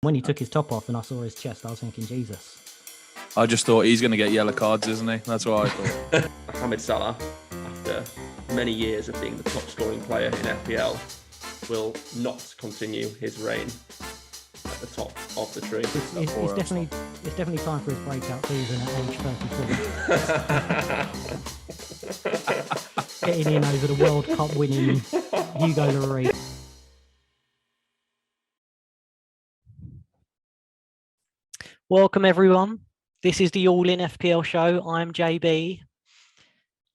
When he took his top off and I saw his chest, I was thinking, Jesus. I just thought he's going to get yellow cards, isn't he? That's what I thought. Mohamed Salah, after many years of being the top scoring player in FPL, will not continue his reign at the top of the tree. It's definitely time for his breakout season at age 34. Getting in over the World Cup winning Hugo Lloris. Welcome everyone. This is the All In FPL show. I'm JB,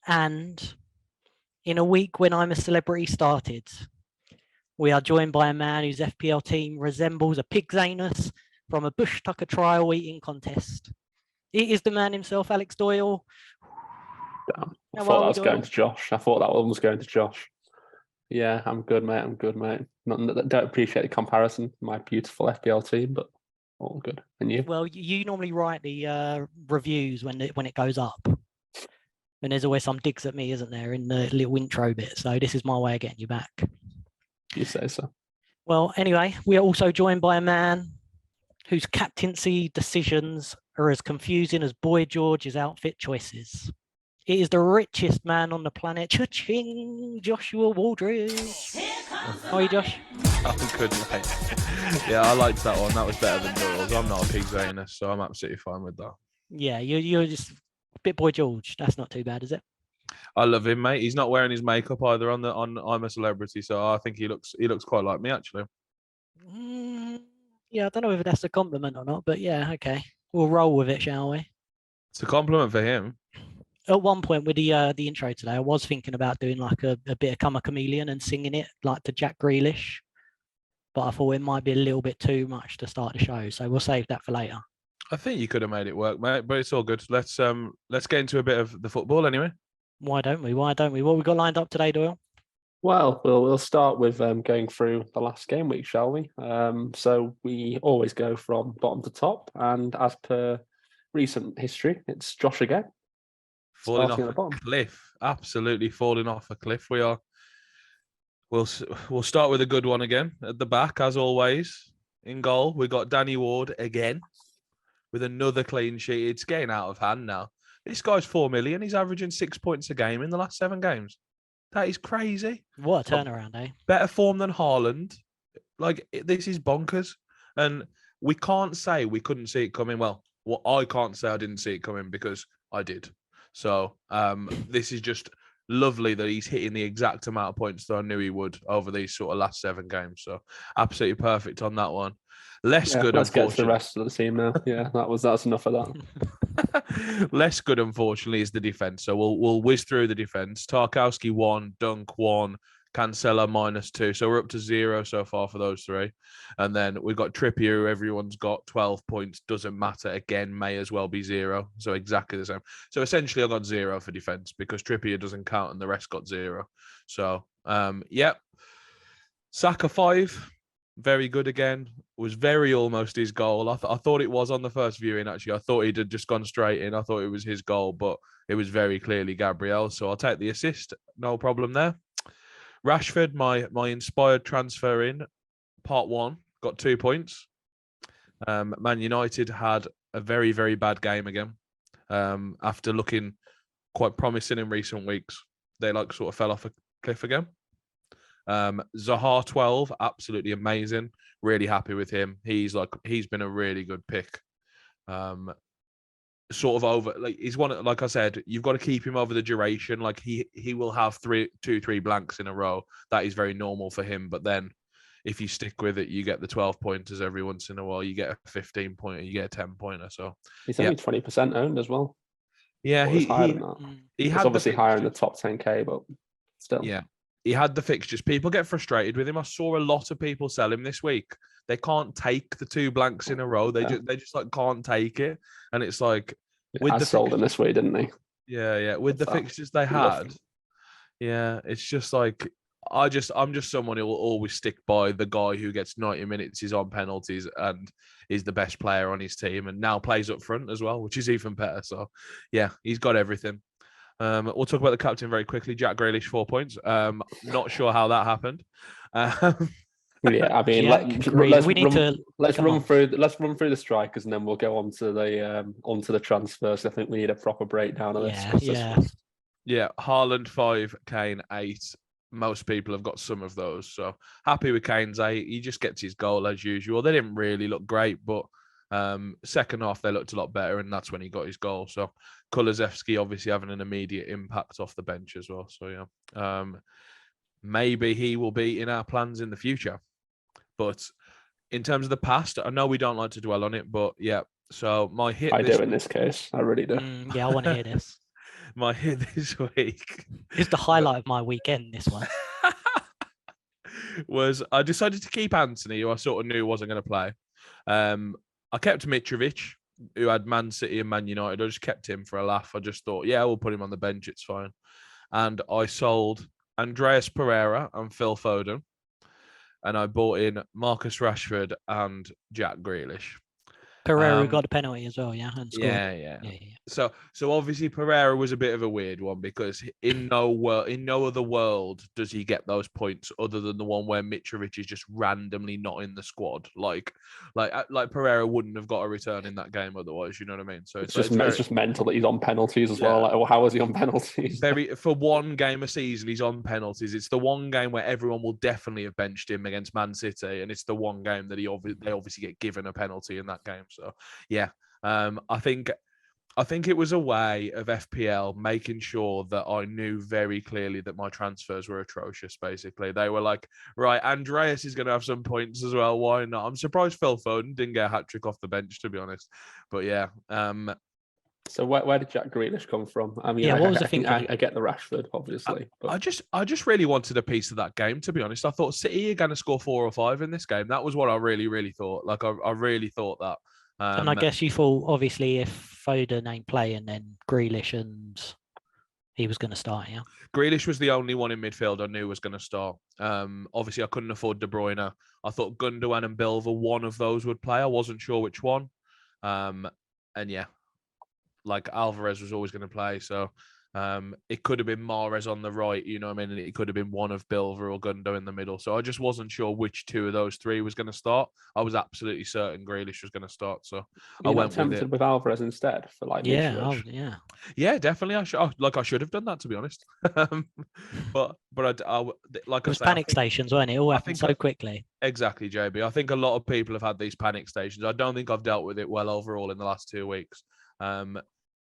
and in a week when I'm a celebrity started, we are joined by a man whose FPL team resembles a pig's anus from a bush tucker trial eating contest. It is the man himself, Alex Doyle. Damn. I thought that was going to Josh. Yeah, I'm good, mate. Don't appreciate the comparison. My beautiful FPL team, but all good. And you? Well, you normally write the reviews when it goes up. And there's always some digs at me, isn't there, in the little intro bit. So this is my way of getting you back. You say so. Well, anyway, we are also joined by a man whose captaincy decisions are as confusing as Boy George's outfit choices. It is the richest man on the planet, cha-ching, Joshua Wooldridge. How are you, Josh? I'm good, mate. Yeah, I liked that one. That was better than Doyle's. I'm not a pig's anus, so I'm absolutely fine with that. Yeah, you're just a bit Boy George. That's not too bad, is it? I love him, mate. He's not wearing his makeup either on I'm a Celebrity, so I think he looks quite like me, actually. Yeah, I don't know whether that's a compliment or not, but yeah, okay. We'll roll with it, shall we? It's a compliment for him. At one point with the intro today, I was thinking about doing like a bit of Come a Chameleon and singing it like to Jack Grealish, but I thought it might be a little bit too much to start the show, so we'll save that for later. I think you could have made it work, mate, but it's all good. Let's get into a bit of the football anyway. Why don't we? What have we got lined up today, Doyle? Well, we'll start with going through the last game week, shall we? So we always go from bottom to top, and as per recent history, it's Josh again. Falling off a cliff. Absolutely falling off a cliff. We are. We'll start with a good one again. At the back, as always. In goal, we got Danny Ward again with another clean sheet. It's getting out of hand now. This guy's 4 million. He's averaging 6 points a game in the last 7 games. That is crazy. What a turnaround, eh? Better form than Haaland. Like, this is bonkers. And we can't say we couldn't see it coming. Well, I can't say I didn't see it coming because I did. So this is just lovely that he's hitting the exact amount of points that I knew he would over these sort of last 7 games. So absolutely perfect on that one. Let's get to the rest of the team now. Yeah, that's enough of that. Less good, unfortunately, is the defense. So we'll whiz through the defense. Tarkowski 1, Dunk 1, Cancelo -2. So we're up to 0 so far for those 3. And then we've got Trippier, who everyone's got 12 points. Doesn't matter. Again, may as well be 0. So exactly the same. So essentially, I got 0 for defense because Trippier doesn't count and the rest got 0. So, yep. Saka 5. Very good again. Was very almost his goal. I thought it was on the first viewing, actually. I thought he'd have just gone straight in. I thought it was his goal, but it was very clearly Gabriel. So I'll take the assist. No problem there. Rashford, my inspired transfer in part 1, got 2 points. Man United had a very, very bad game again. After looking quite promising in recent weeks, they sort of fell off a cliff again. Zaha 12, absolutely amazing. Really happy with him. He's been a really good pick. Sort of over, he's one, like I said, you've got to keep him over the duration. Like he will have 3 blanks in a row. That is very normal for him. But then if you stick with it, you get the 12 pointers every once in a while. You get a 15 pointer, you get a 10 pointer. So he's only 20% owned as well. Yeah, he's higher than that. He's obviously higher in the top 10k, but still. Yeah. He had the fixtures. People get frustrated with him. I saw a lot of people sell him this week. They can't take the 2 blanks in a row. They just can't take it. And it's like with the sold him this way, didn't he? Yeah. With the fixtures they had. Yeah, it's just like I'm just someone who will always stick by the guy who gets 90 minutes, is on penalties, and is the best player on his team, and now plays up front as well, which is even better. So yeah, he's got everything. We'll talk about the captain very quickly. Jack Grealish, 4 points. Not sure how that happened. Yeah, I mean, let's run through the strikers, and then we'll go on to the transfers. I think we need a proper breakdown of this. Yeah, Haaland 5, Kane 8. Most people have got some of those, so happy with Kane's 8. He just gets his goal as usual. They didn't really look great, but second half they looked a lot better, and that's when he got his goal. So Kulusevski obviously having an immediate impact off the bench as well. So yeah, maybe he will be in our plans in the future. But in terms of the past, I know we don't like to dwell on it, but yeah. So my hit. I do in this case. I really do. Yeah, I want to hear this. My hit this week is the highlight of my weekend. This one was I decided to keep Anthony, who I sort of knew wasn't going to play. I kept Mitrovic, who had Man City and Man United. I just kept him for a laugh. I just thought, yeah, we'll put him on the bench. It's fine. And I sold Andreas Pereira and Phil Foden, and I bought in Marcus Rashford and Jack Grealish. Pereira got a penalty as well, yeah. And scored. Yeah. So obviously Pereira was a bit of a weird one because in no other world does he get those points other than the one where Mitrovic is just randomly not in the squad. Like Pereira wouldn't have got a return in that game otherwise. You know what I mean? So it's just mental that he's on penalties as well. Like, well, how is he on penalties? For one game a season, he's on penalties. It's the one game where everyone will definitely have benched him against Man City, and it's the one game that they obviously get given a penalty in that game. So yeah, I think it was a way of FPL making sure that I knew very clearly that my transfers were atrocious. Basically, they were like, right, Andreas is going to have some points as well. Why not? I'm surprised Phil Foden didn't get a hat trick off the bench, to be honest. But yeah. So where did Jack Grealish come from? I mean, what was the thinking? I get the Rashford, obviously. But I just really wanted a piece of that game, to be honest. I thought City are going to score 4 or 5 in this game. That was what I really, really thought. Like I really thought that. And I guess you thought, obviously, if Foden ain't playing, then Grealish and he was going to start, yeah? Grealish was the only one in midfield I knew was going to start. Obviously, I couldn't afford De Bruyne. I thought Gundogan and Bilva, one of those would play. I wasn't sure which one. And yeah, like Alvarez was always going to play. So it could have been Mahrez on the right, you know what I mean? And it could have been one of Bilva or Gundo in the middle. So I just wasn't sure which two of those three was going to start. I was absolutely certain Grealish was going to start. So I went tempted with Alvarez instead for like yeah, definitely. I should have done that, to be honest. but I like it was panic stations, weren't it? All happened so quickly. Exactly, JB. I think a lot of people have had these panic stations. I don't think I've dealt with it well overall in the last 2 weeks.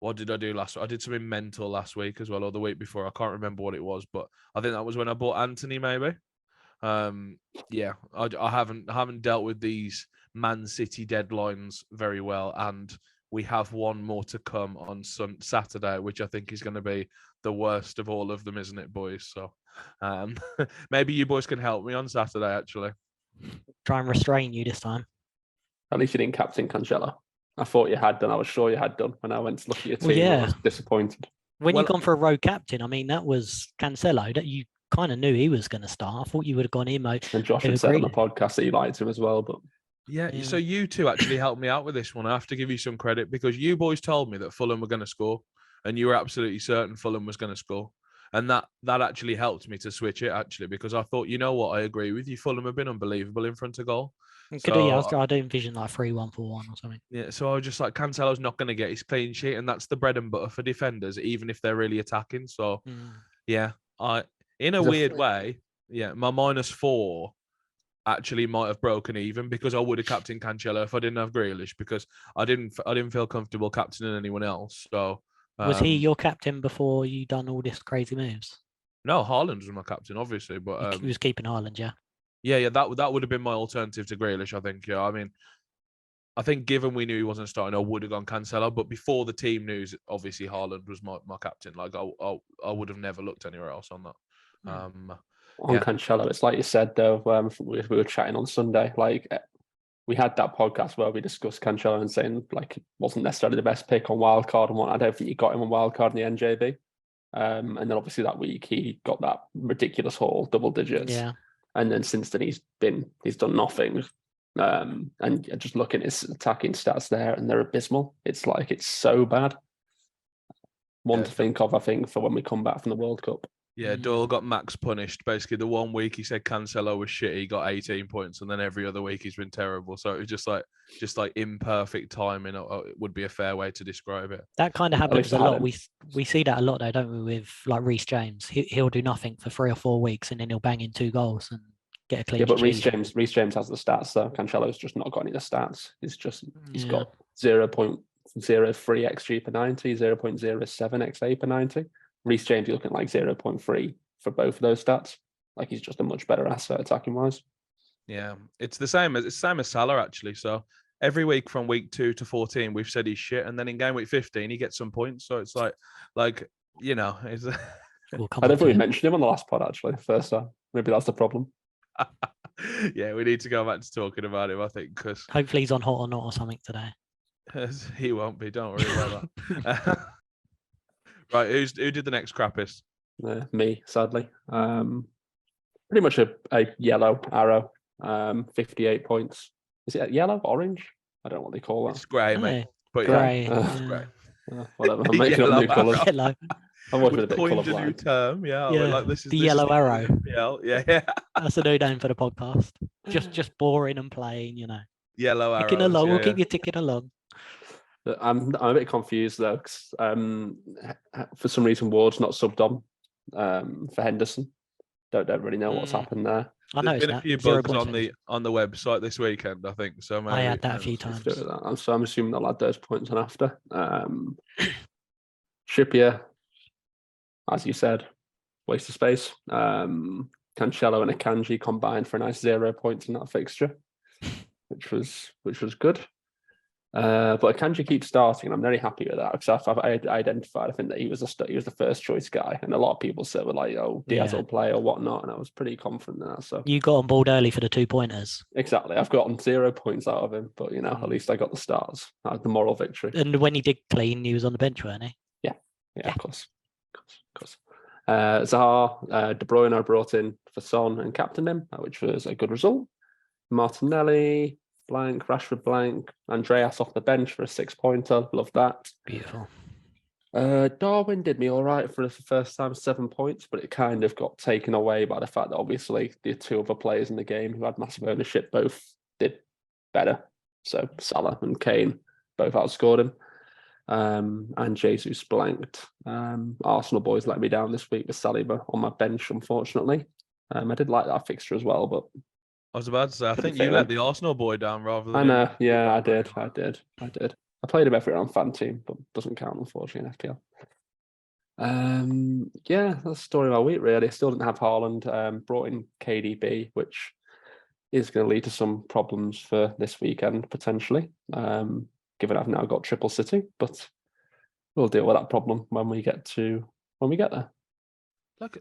What did I do last week? I did something mental last week as well, or the week before. I can't remember what it was, but I think that was when I bought Anthony, maybe. Yeah, I haven't dealt with these Man City deadlines very well, and we have one more to come on Saturday, which I think is going to be the worst of all of them, isn't it, boys? So maybe you boys can help me on Saturday, actually. Try and restrain you this time. At least you didn't captain Cancelo. I thought you had done. I was sure you had done. When I went to look at your team, I was disappointed. When you've gone for a road captain, I mean, that was Cancelo. That you kind of knew he was going to start. I thought you would have gone him. And Josh had said on the podcast that you liked him as well. But yeah, so you two actually helped me out with this one. I have to give you some credit because you boys told me that Fulham were going to score, and you were absolutely certain Fulham was going to score. And that actually helped me to switch it, actually, because I thought, you know what, I agree with you. Fulham have been unbelievable in front of goal. I do envision like 3-1 for 1 or something. Yeah, so I was just like, Cancelo's not going to get his clean sheet, and that's the bread and butter for defenders, even if they're really attacking. So, yeah, in a weird way, yeah, my -4 actually might have broken even because I would have captained Cancelo if I didn't have Grealish, because I didn't feel comfortable captaining anyone else. So was he your captain before you done all this crazy moves? No, Haaland was my captain, obviously, but he was keeping Haaland, yeah. Yeah, that would have been my alternative to Grealish, I think. Yeah, I mean, I think given we knew he wasn't starting, I would have gone Cancelo. But before the team news, obviously Haaland was my captain. Like I would have never looked anywhere else on that. On Cancelo, it's like you said though. We were chatting on Sunday. Like we had that podcast where we discussed Cancelo and saying like it wasn't necessarily the best pick on wildcard and what. I don't think you got him on wildcard in the NJB. And then obviously that week he got that ridiculous haul, double digits. Yeah. And then since then he's done nothing. And just looking at his attacking stats there, and they're abysmal. It's like it's so bad. One to think of, I think, for when we come back from the World Cup. Yeah, Doyle got max punished. Basically, the 1 week he said Cancelo was shit, he got 18 points, and then every other week he's been terrible. So it was just like imperfect timing. It would be a fair way to describe it. That kind of At least happens a I had lot. him. We see that a lot though, don't we? With like Reece James, he'll do nothing for 3 or 4 weeks, and then he'll bang in 2 goals and get a clean Yeah, but sheet. Reece James has the stats though. Cancelo's just not got any of the stats. He's Yeah. got 0.03 xG per 90, 0.07 XA per 90. Reece James, you're looking like 0.3 for both of those stats. Like he's just a much better asset attacking wise. Yeah, it's the same as Salah actually. So every week from week 2 to 14, we've said he's shit, and then in game week 15 he gets some points. So it's like you know, it's We'll come I on never to really it. mentioned him on the last pod actually. First time, maybe that's the problem. yeah, we need to go back to talking about him. I think because Hopefully he's on Hot or Not or something today. he won't be. Don't worry about that. Right, who did the next crappiest? Me, sadly. Pretty much a yellow arrow. 58 points. Is it yellow, orange? I don't know what they call that. It's grey, mate. Oh, But grey. it's Yeah. grey. Whatever. I'm making up Yellow new colours. arrow. Yellow. I've always been a We've bit coined a new colourblind. term. Yeah, Yeah, like this is the this yellow is arrow. FPL. Yeah. That's a new name for the podcast. Just boring and plain, you know. Yellow arrows. Ticking along. yeah, We'll keep you ticking along. I'm a bit confused though, 'cause, for some reason Ward's not subbed on for Henderson. Don't really know what's happened there. I There's noticed been a that. few 0 bugs points. on the website this weekend, I think. So maybe I had that a few Let's times. do it with that. So I'm assuming they'll add those points on after. Trippier, as you said, waste of space. Cancelo and Akanji combined for a nice 0 points in that fixture, which was good. But Akanji keeps starting, and I'm very happy with that because I identified, I think that he was the first choice guy, and a lot of people said were like, "Oh, Diaz will play or whatnot," and I was pretty confident in that. So You got on board early for the 2 pointers. exactly, I've gotten 0 points out of him, but at least I got the stars. I had the moral victory. And when he did clean, he was on the bench, weren't he? Yeah, of course. Zaha, De Bruyne I brought in for Son and captained him, which was a good result. Martinelli, blank, Rashford blank, Andreas off the bench for a 6-pointer. Love that. Beautiful. Darwin did me all right for the first time, 7 points, but it kind of got taken away by the fact that obviously the 2 other players in the game who had massive ownership both did better. So Salah and Kane both outscored him. And Jesus blanked. Arsenal boys let me down this week with Saliba on my bench, unfortunately. I did like that fixture as well, but I was about to say, I think fit you in. let the Arsenal boy down rather than. I know, yeah, I did. I played him everywhere on fan team, but doesn't count, unfortunately, in FPL. Yeah, that's the story of our week, really. Still didn't have Haaland. Brought in KDB, which is going to lead to some problems for this weekend, potentially, given I've now got triple City, but we'll deal with that problem when we get there.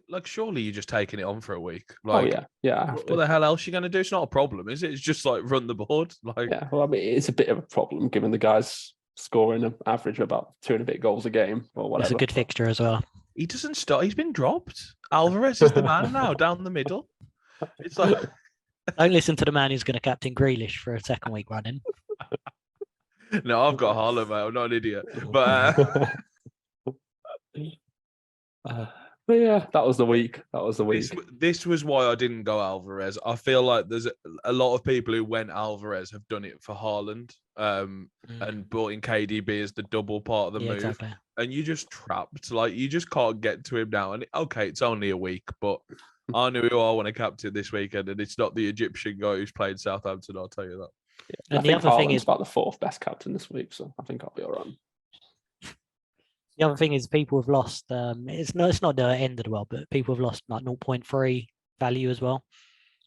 Like, surely you're just taking it on for a week. Oh yeah. I have What to. the hell else are you going to do? It's not a problem, is it? It's just like run the board. Like, Yeah, well, I mean, it's a bit of a problem given the guys scoring an average of about 2 and a bit goals a game or whatever. It's a good fixture as well. he doesn't start. He's been dropped. Alvarez is the man now down the middle. It's like, Don't listen to the man who's going to captain Grealish for a second week running. no, I've got Haaland, mate. I'm not an idiot. But but yeah, that was the week. this was why I didn't go Alvarez. I feel like there's a lot of people who went Alvarez have done it for Haaland and brought in KDB as the double part of the move. Exactly. And you just trapped. Like, you just can't get to him now. And okay, it's only a week, but I know who I want to captain this weekend, and it's not the Egyptian guy who's played Southampton, I'll tell you that. Yeah, And the other thing is about the 4th best captain this week, so I think I'll be all right. The other thing is people have lost. It's not the end of the world, but people have lost like 0.3 value as well.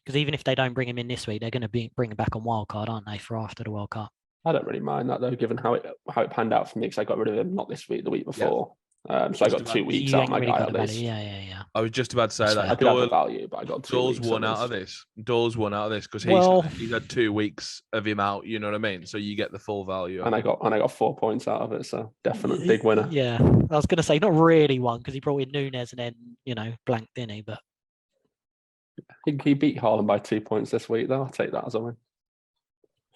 Because even if they don't bring him in this week, they're going to bring him back on wildcard, aren't they, for after the World Cup? I don't really mind that though, given how it panned out for me, because I got rid of him not this week, the week before. So I got 2 weeks You out ain't my really guy got at the least. value. Yeah. I was just about to say That's that. fair. I did have the value, but I got 2 Doyle's weeks. won out of this. Doyle's won out of this because he's had 2 weeks of him out. You know what I mean? So you get the full value. And I got 4 points out of it, so definitely big winner. Yeah, I was going to say not really one because he brought in Nunes and then blanked, didn't he? But He beat Haaland by 2 points this week, though. I'll take that as a win.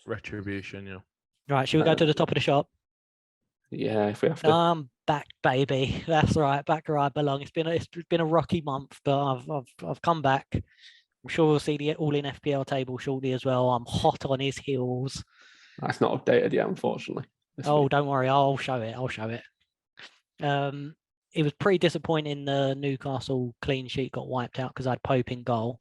Retribution, yeah. right, should we go to the top of the shop? Yeah, if we have to. I'm back, baby. That's right, back where I belong. It's been a rocky month, but I've come back. I'm sure we'll see the All In FPL table shortly as well. I'm hot on his heels. That's not updated yet, unfortunately. Oh, don't worry, I'll show it. It was pretty disappointing. The Newcastle clean sheet got wiped out because I had Pope in goal.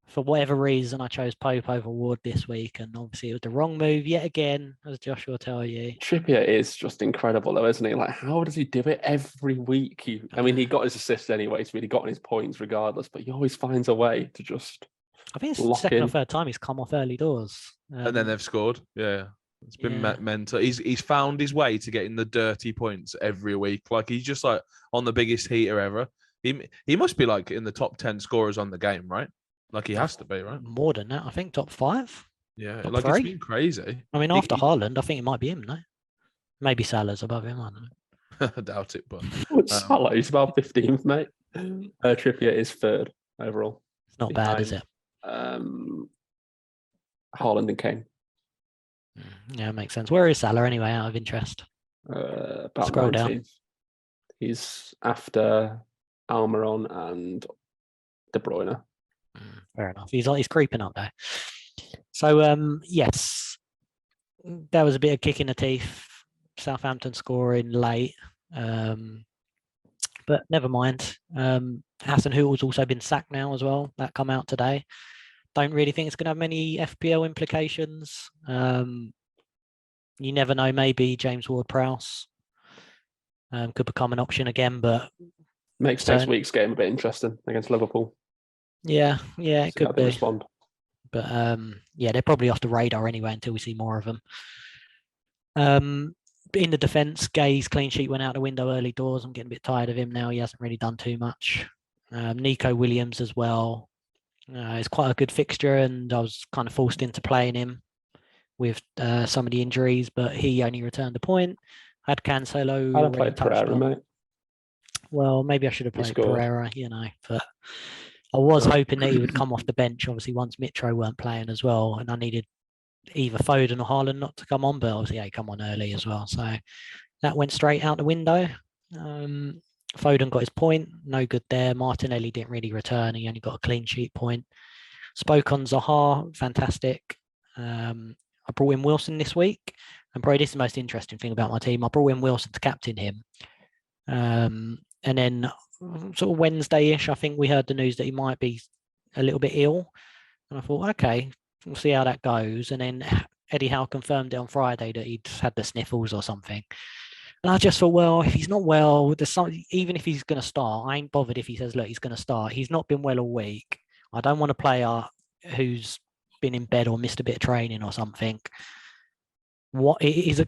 For whatever reason, I chose Pope over Ward this week, and obviously it was the wrong move yet again, as Josh will tell you. Trippier is just incredible, though, isn't he? Like, how does he do it every week? He got his assist anyway, so he got his points regardless, but he always finds a way to just. I think it's the second or third time he's come off early doors. And then they've scored. Yeah. It's been mental. He's found his way to getting the dirty points every week. Like, he's just like on the biggest heater ever. He must be like in the top 10 scorers on the game, right? Like, he has to be, right? More than that. I think top 5. Yeah, top like 3. It's been crazy. I mean, after Haaland, I think it might be him, no? Maybe Salah's above him, I don't know. I doubt it, but Salah, he's about 15th, mate. Trippier is 3rd overall. It's not bad, is it? Haaland and Kane. Yeah, it makes sense. Where is Salah anyway, out of interest? About Scroll 19th. down. He's after Almiron and De Bruyne. Fair enough. He's creeping up there. So yes, that was a bit of kick in the teeth. Southampton scoring late, but never mind. Hasenhutl's also been sacked now as well. That come out today. Don't really think it's going to have many FPL implications. You never know. Maybe James Ward-Prowse could become an option again, but makes next week's game a bit interesting against Liverpool. Yeah, it could be. Respond. But they're probably off the radar anyway until we see more of them. In the defence, Gay's clean sheet went out the window early doors. I'm getting a bit tired of him now. He hasn't really done too much. Nico Williams as well. It's quite a good fixture, and I was kind of forced into playing him with some of the injuries, but he only returned a point. Had Cancelo. I played Pereira, mate. Well, maybe I should have played Pereira, but I was hoping that he would come off the bench, obviously, once Mitro weren't playing as well, and I needed either Foden or Haaland not to come on, but obviously he come on early as well. So that went straight out the window. Foden got his point, no good there. Martinelli didn't really return. He only got a clean sheet point. Spoke on Zaha, fantastic. I brought in Wilson this week. And probably this is the most interesting thing about my team. I brought in Wilson to captain him. And then sort of Wednesday-ish, I think we heard the news that he might be a little bit ill. And I thought, okay, we'll see how that goes. And then Eddie Howe confirmed it on Friday that he'd had the sniffles or something. And I just thought, well, if he's not well, even if he's going to start, I ain't bothered if he says, look, he's going to start. He's not been well all week. I don't want a player who's been in bed or missed a bit of training or something. What it is a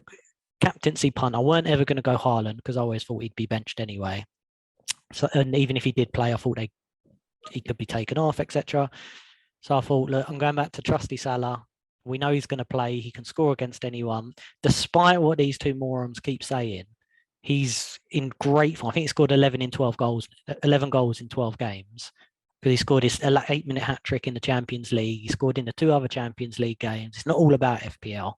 captaincy punt. I weren't ever going to go Haaland because I always thought he'd be benched anyway. So, and even if he did play, I thought he could be taken off, etc. So I thought, look, I'm going back to trusty Salah. We know he's going to play. He can score against anyone. Despite what these two morons keep saying, he's in great form. I think he scored 11 goals in 12 games. Because he scored his 8-minute hat-trick in the Champions League. He scored in the 2 other Champions League games. It's not all about FPL.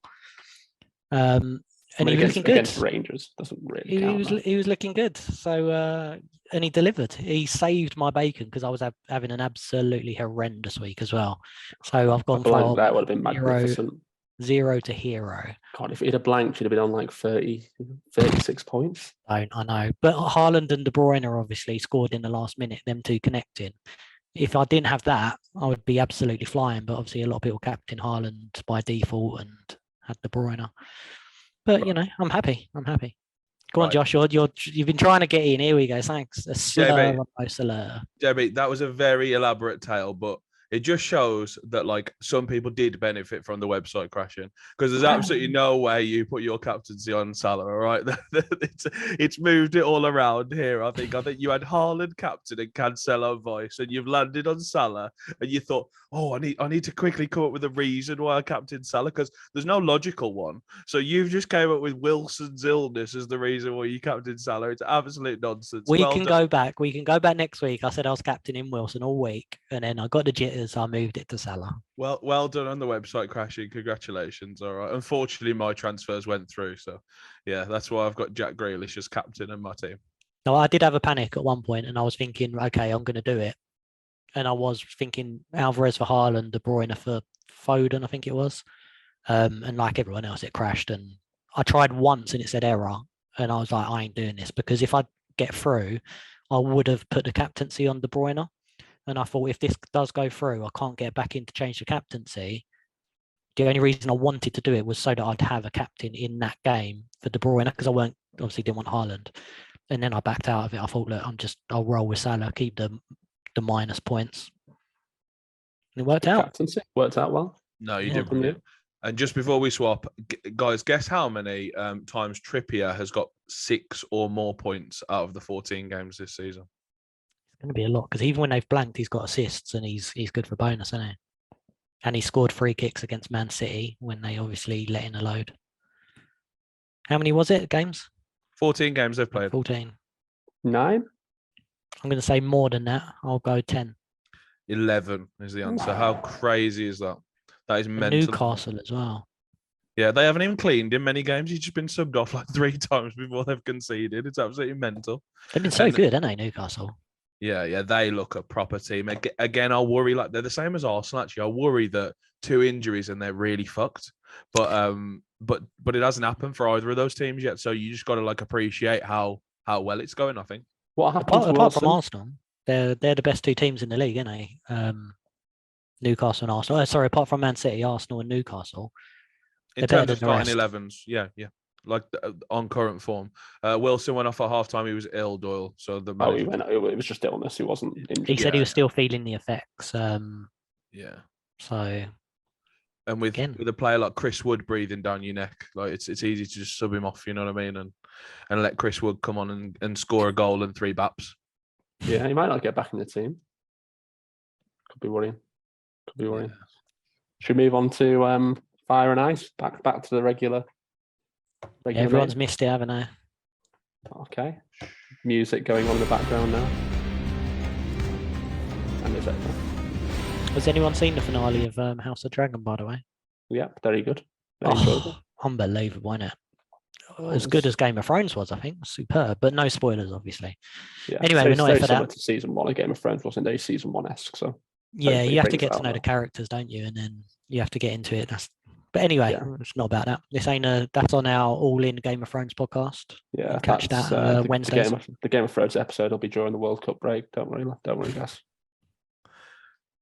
And he was looking good. Against Rangers doesn't really count. He was looking good. So, and he delivered. He saved my bacon because I was having an absolutely horrendous week as well. So I've gone from that would have been magnificent. 0 to hero. God, if he'd have blanked, he'd have been on like 36 points. I know. But Haaland and De Bruyne obviously scored in the last minute, them two connecting. If I didn't have that, I would be absolutely flying. But obviously a lot of people captain Haaland by default and had De Bruyne. But, I'm happy. Go on, Josh. You've been trying to get in. Here we go. Thanks. JB, that was a very elaborate tale, but it just shows that like some people did benefit from the website crashing because there's absolutely no way you put your captaincy on Salah. All right, it's moved it all around here. I think you had Haaland captain and Cancelo vice, and you've landed on Salah, and you thought, oh, I need to quickly come up with a reason why I captain Salah because there's no logical one. So you've just came up with Wilson's illness as the reason why you captain Salah. It's absolute nonsense. We can go back next week. I said I was captaining Wilson all week, and then I got the as I moved it to Salah. Well done on the website crashing. Congratulations. All right. Unfortunately, my transfers went through. So, yeah, that's why I've got Jack Grealish as captain in my team. No, I did have a panic at one point, and I was thinking, okay, I'm going to do it. And I was thinking Alvarez for Haaland, De Bruyne for Foden, I think it was. And like everyone else, it crashed. And I tried once and it said error. And I was like, I ain't doing this, because if I get through, I would have put the captaincy on De Bruyne. And I thought, if this does go through, I can't get back in to change the captaincy. The only reason I wanted to do it was so that I'd have a captain in that game for De Bruyne, because I obviously didn't want Haaland. And then I backed out of it. I thought, look, I'll roll with Salah, keep the minus points. And it worked out. Captaincy worked out well. No, you did brilliant. And just before we swap, guys, guess how many times Trippier has got 6 or more points out of the 14 games this season? It's going to be a lot, because even when they've blanked, he's got assists and he's good for bonus, isn't he? And he scored free kicks against Man City when they obviously let in a load. How many was it, games? 14 games they've played. 14. 9? I'm going to say more than that. I'll go 10. 11 is the answer. How crazy is that? That is mental. Newcastle as well. Yeah, they haven't even cleaned in many games. He's just been subbed off like 3 times before they've conceded. It's absolutely mental. They've been so good, haven't they, Newcastle? Yeah, they look a proper team. Again, I worry, like they're the same as Arsenal. Actually, I worry that 2 injuries and they're really fucked. But it hasn't happened for either of those teams yet. So you just got to like appreciate how well it's going. I think. What happened apart from Arsenal, they're the best 2 teams in the league, aren't they? Newcastle and Arsenal. Sorry, apart from Man City, Arsenal and Newcastle. In terms of starting 11s, yeah. Like on current form. Wilson went off at halftime. He was ill, Doyle. So it was just illness. He wasn't injured. He said he was still feeling the effects. Yeah. So. And with a player like Chris Wood breathing down your neck, like it's easy to just sub him off. You know what I mean? And let Chris Wood come on and score a goal and 3 baps. Yeah, he might not get back in the team. Could be worrying. Yeah. Should we move on to Fire and Ice? Back to the regular Everyone's name. missed it, haven't they? Okay. Music going on in the background now. And is it? Has anyone seen the finale of House of Dragon, by the way? Yeah, very good. Very enjoyable. Unbelievable, isn't it? As good as Game of Thrones was, I think. Superb, but no spoilers, obviously. Yeah. Anyway, we're not here for that. To season 1 of Game of Thrones wasn't they season 1-esque, so. Yeah, you have to get to know the characters, don't you? And then you have to get into it. But anyway, It's not about that. This ain't that's on our All-In Game of Thrones podcast. Yeah, catch that Wednesdays. The Game of Thrones episode will be during the World Cup break. Don't worry, guys.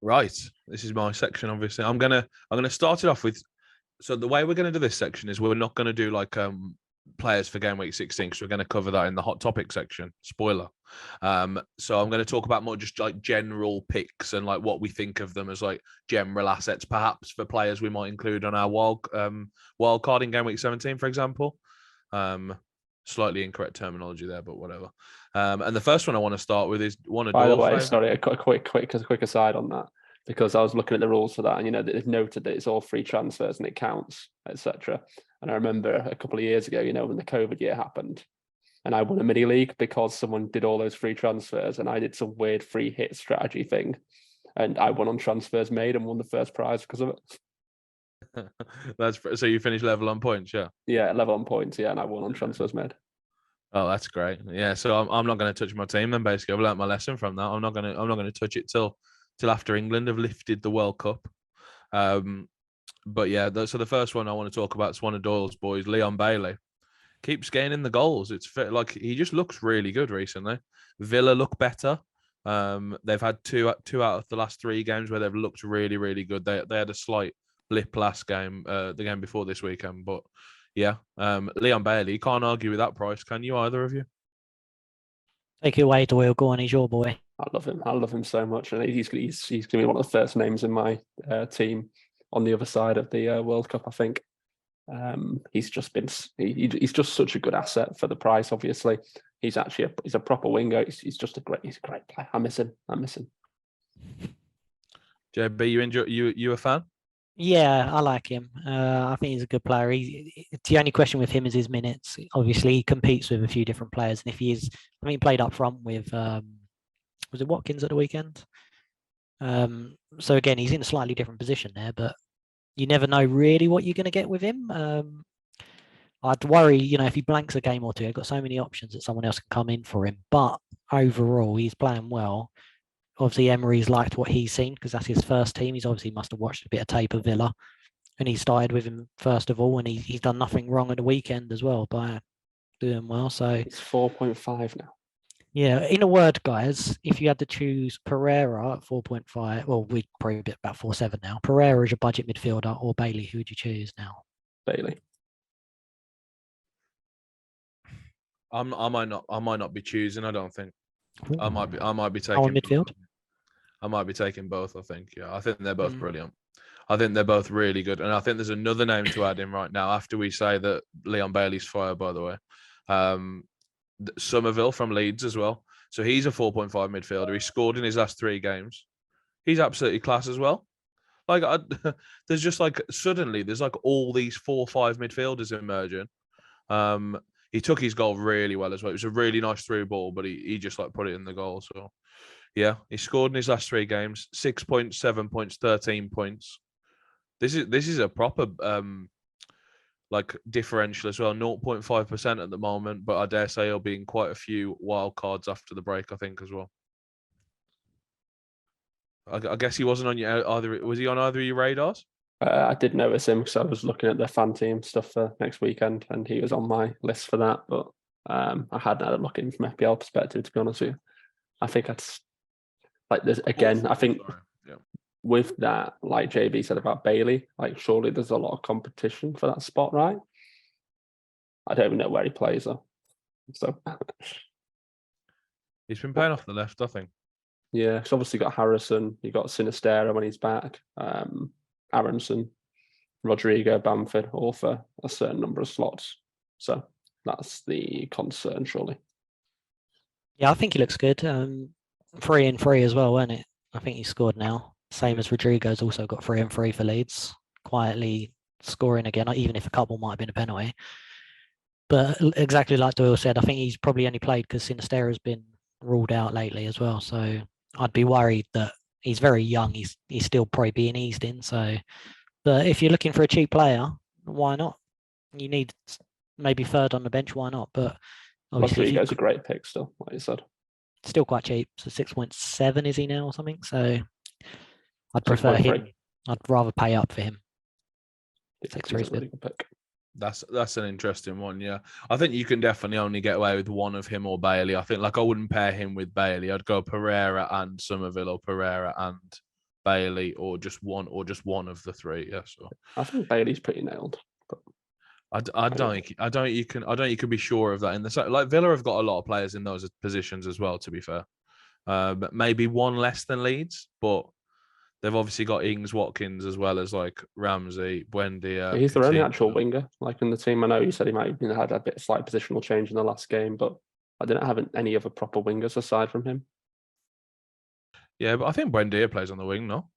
Right, this is my section. Obviously, I'm gonna start it off with. So the way we're gonna do this section is we're not gonna do like players for Game Week 16 because we're going to cover that in the hot topic section. Spoiler. So I'm going to talk about more just like general picks and like what we think of them as like general assets, perhaps for players we might include on our wild card in Game Week 17, for example. Slightly incorrect terminology there, but whatever. And the first one I want to start with is one of. By the way, sorry, a quick aside on that, because I was looking at the rules for that, and they've noted that it's all free transfers and it counts, etc. And I remember a couple of years ago, when the COVID year happened, and I won a mini league because someone did all those free transfers, and I did some weird free hit strategy thing, and I won on transfers made and won the first prize because of it. So you finished level on points, yeah? Yeah, level on points, yeah, and I won on transfers made. Oh, that's great. Yeah, so I'm not going to touch my team then. Basically, I've learnt my lesson from that. I'm not going to touch it till after England have lifted the World Cup. But yeah, so the first one I want to talk about is one of Doyle's boys, Leon Bailey. Keeps getting in the goals. It's like he just looks really good recently. Villa look better. They've had two out of the last 3 games where they've looked really, really good. They had a slight blip last game, the game before this weekend. But yeah, Leon Bailey, you can't argue with that price, can you, either of you? Take it away, Doyle. Go on, he's your boy. I love him so much, and he's going to be one of the first names in my team on the other side of the World Cup, I think. He's just such a good asset for the price. Obviously, he's a proper winger. He's a great player. I miss him. JB, you a fan? Yeah, I like him. I think he's a good player. The only question with him is his minutes. Obviously, he competes with a few different players, and if he played up front with was it Watkins at the weekend? So again, he's in a slightly different position there, but you never know really what you're going to get with him. I'd worry, if he blanks a game or two, I've got so many options that someone else can come in for him. But overall, he's playing well. Obviously, Emery's liked what he's seen because that's his first team. He's obviously must have watched a bit of tape of Villa, and he started with him first of all, and he's done nothing wrong at the weekend as well by doing well. So it's 4.5 now. Yeah, in a word, guys, if you had to choose Pereira at 4.5, well, we'd probably be about 4.7 now. Pereira is your budget midfielder, or Bailey, who would you choose now? Bailey. I might not be choosing. I don't think. Ooh. I might be taking Our midfield. I might be taking both. I think. Yeah, I think they're both brilliant. I think they're both really good, and I think there's another name to add in right now after we say that Leon Bailey's fire. By the way, Summerville from Leeds as well. So he's a 4.5 midfielder. He scored in his last 3 games. He's absolutely class as well. Like there's just like suddenly there's like all these 4-5 midfielders emerging. He took his goal really well as well. It was a really nice through ball, but he just like put it in the goal. So yeah, he scored in his last 3 games, 6 points, 7 points, 13 points. This is a proper like differential as well, 0.5% at the moment, but I dare say he'll be in quite a few wild cards after the break, I think, as well. I guess he wasn't on your either. Was he on either of your radars? I did notice him because I was looking at the fan team stuff for next weekend, and he was on my list for that. But I hadn't had a look in from FPL perspective, to be honest with you. I think that's like there's again. I think with that, like JB said about Bailey, like surely there's a lot of competition for that spot, right? I don't even know where he plays though. So he's been playing off the left, I think. Yeah, because obviously you got Harrison, you got Sinistera when he's back, Aronson, Rodrigo, Bamford, all for a certain number of slots. So that's the concern, surely. Yeah, I think he looks good. 3 and 3 as well, weren't it? I think he scored now. Same as Rodrigo's also got 3 and 3 for Leeds. Quietly scoring again, even if a couple might have been a penalty. But exactly like Doyle said, I think he's probably only played because Sinistera has been ruled out lately as well. So I'd be worried that he's very young. He's still probably being eased in. So, but if you're looking for a cheap player, why not? You need maybe third on the bench. Why not? But obviously, Rodrigo's a great pick still, like you said. Still quite cheap. So 6.7 is he now or something? So I'd prefer him. I'd rather pay up for him. 6.3 is good. Pick. That's an interesting one, yeah. I think you can definitely only get away with one of him or Bailey. I think like I wouldn't pair him with Bailey. I'd go Pereira and Summerville, or Pereira and Bailey, or just one of the 3. Yeah, so I think Bailey's pretty nailed. But I don't think you can be sure of that in the like Villa have got a lot of players in those positions as well, to be fair. But maybe one less than Leeds, but they've obviously got Ings, Watkins, as well as like Ramsey, Buendia. He's their only actual winger. Like in the team, I know you said he might have had a bit of slight positional change in the last game, but I didn't have any other proper wingers aside from him. Yeah, but I think Buendia plays on the wing, no?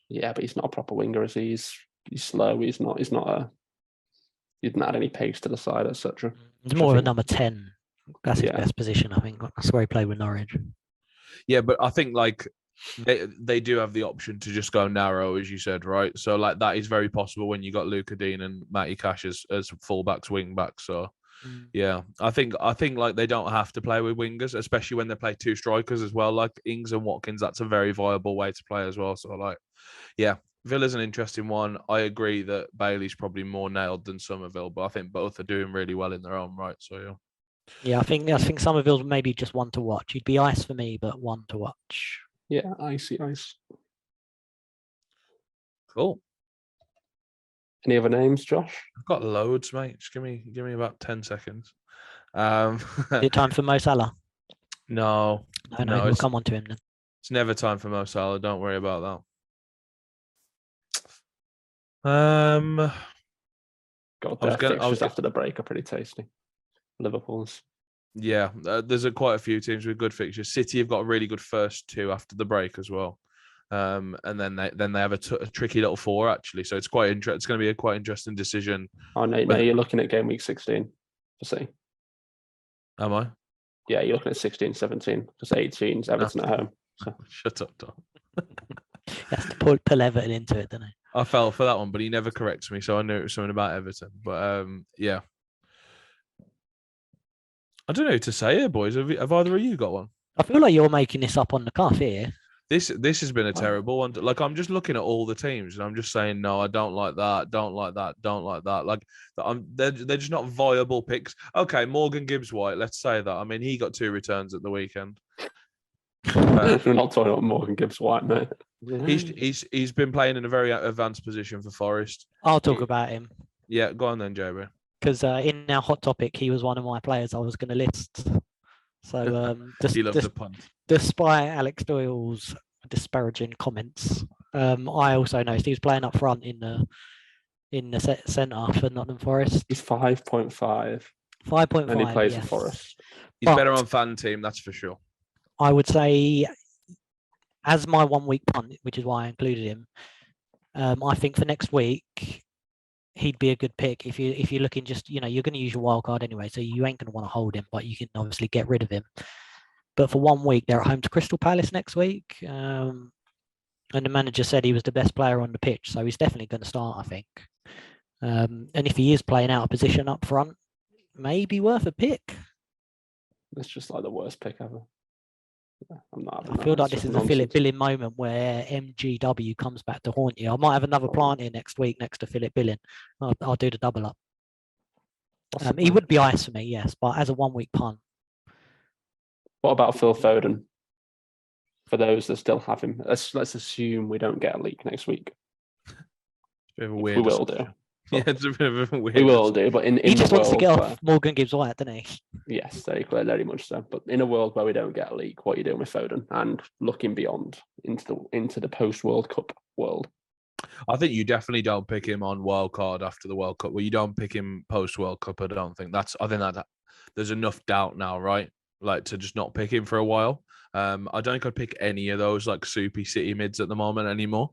Yeah, but he's not a proper winger, is he? He's slow. He's not a. He didn't add any pace to the side, etc. He's more of a number 10. That's his best position, I think. That's where he played with Norwich. Yeah, but I think like they do have the option to just go narrow, as you said, right? So like that is very possible when you got Luca Dean and Matty Cash as fullbacks, wing backs. So yeah, I think like they don't have to play with wingers, especially when they play 2 strikers as well, like Ings and Watkins. That's a very viable way to play as well. So like, yeah, Villa's an interesting one. I agree that Bailey's probably more nailed than Summerville, but I think both are doing really well in their own right. So yeah. Yeah, I think Summerville's maybe just one to watch. He'd be ice for me, but one to watch. Yeah, icy ice. Cool. Any other names, Josh? I've got loads, mate. Just give me about 10 seconds. Is it time for Mo Salah? No, we'll come on to him then. It's never time for Mo Salah. Don't worry about that. God, their fixtures after the break are pretty tasty. Liverpool's. Yeah, there's quite a few teams with good fixtures. City have got a really good first 2 after the break as well, and then they have a tricky little 4 actually. So it's quite interesting. It's going to be a quite interesting decision. Oh no, you're looking at Gameweek 16 for City. Am I? Yeah, you're looking at 16, 17, just 18's Everton at home. So. Shut up, Tom. Has to pull Everton into it, doesn't he? I fell for that one, but he never corrects me, so I knew it was something about Everton. But yeah. I don't know who to say here, boys. Have either of you got one? I feel like you're making this up on the cuff here. This has been a terrible one. Like, I'm just looking at all the teams and I'm just saying, no, I don't like that, don't like that, don't like that. Like, they're just not viable picks. Okay, Morgan Gibbs-White, let's say that. I mean, he got 2 returns at the weekend. We're not talking about Morgan Gibbs-White, mate. He's been playing in a very advanced position for Forest. I'll talk about him. Yeah, go on then, JB. Because in our hot topic, he was one of my players I was going to list. So He loves a punt. Despite Alex Doyle's disparaging comments, I also noticed he was playing up front in the centre for Nottingham Forest. He's 5.5. 5.5. And he plays yes. for Forest. He's better on fan team, that's for sure. I would say, as my 1 week punt, which is why I included him, I think for next week he'd be a good pick if you're looking just, you're going to use your wild card anyway, so you ain't going to want to hold him, but you can obviously get rid of him. But for 1 week, they're at home to Crystal Palace next week, and the manager said he was the best player on the pitch, so he's definitely going to start, I think. And if he is playing out of position up front, maybe worth a pick. It's just like the worst pick ever. Yeah, I feel like this is a Philip Billing moment where MGW comes back to haunt you. I might have another plant here next week next to Philip Billing. I'll do the double up. He would be ice for me, yes, but as a 1 week punt. What about Phil Foden? For those that still have him, let's assume we don't get a leak next week. Bit of a weird we will do. Yeah, it's a bit of a weird. We will do, but in he just the wants to world get where, off Morgan Gibbs-White, doesn't he? Yes, very much so. But in a world where we don't get a leak, what are you doing with Foden and looking beyond into the post World Cup world? I think you definitely don't pick him on wild card after the World Cup. Well, you don't pick him post World Cup. I don't think I think that there's enough doubt now, right? Like, to just not pick him for a while. I don't think I'd pick any of those like soupy City mids at the moment anymore.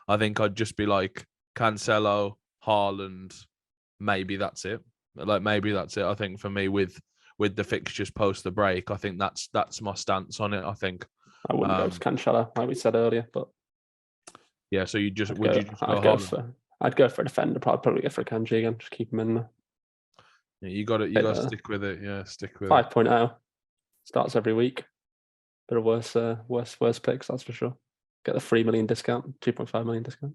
I think I'd just be like Cancelo, Haaland. Maybe that's it. I think for me with the fixtures post the break, I think that's my stance on it. I think I wouldn't go to Cancelo, like we said earlier, but yeah. So you just I'd go for a defender. Probably go for a Kanji again. Just keep him in there. Yeah, you got to stick with it. Yeah, stick with 5.0 starts every week. Bit of worse picks, that's for sure. Get the 3 million discount, 2.5 million discount.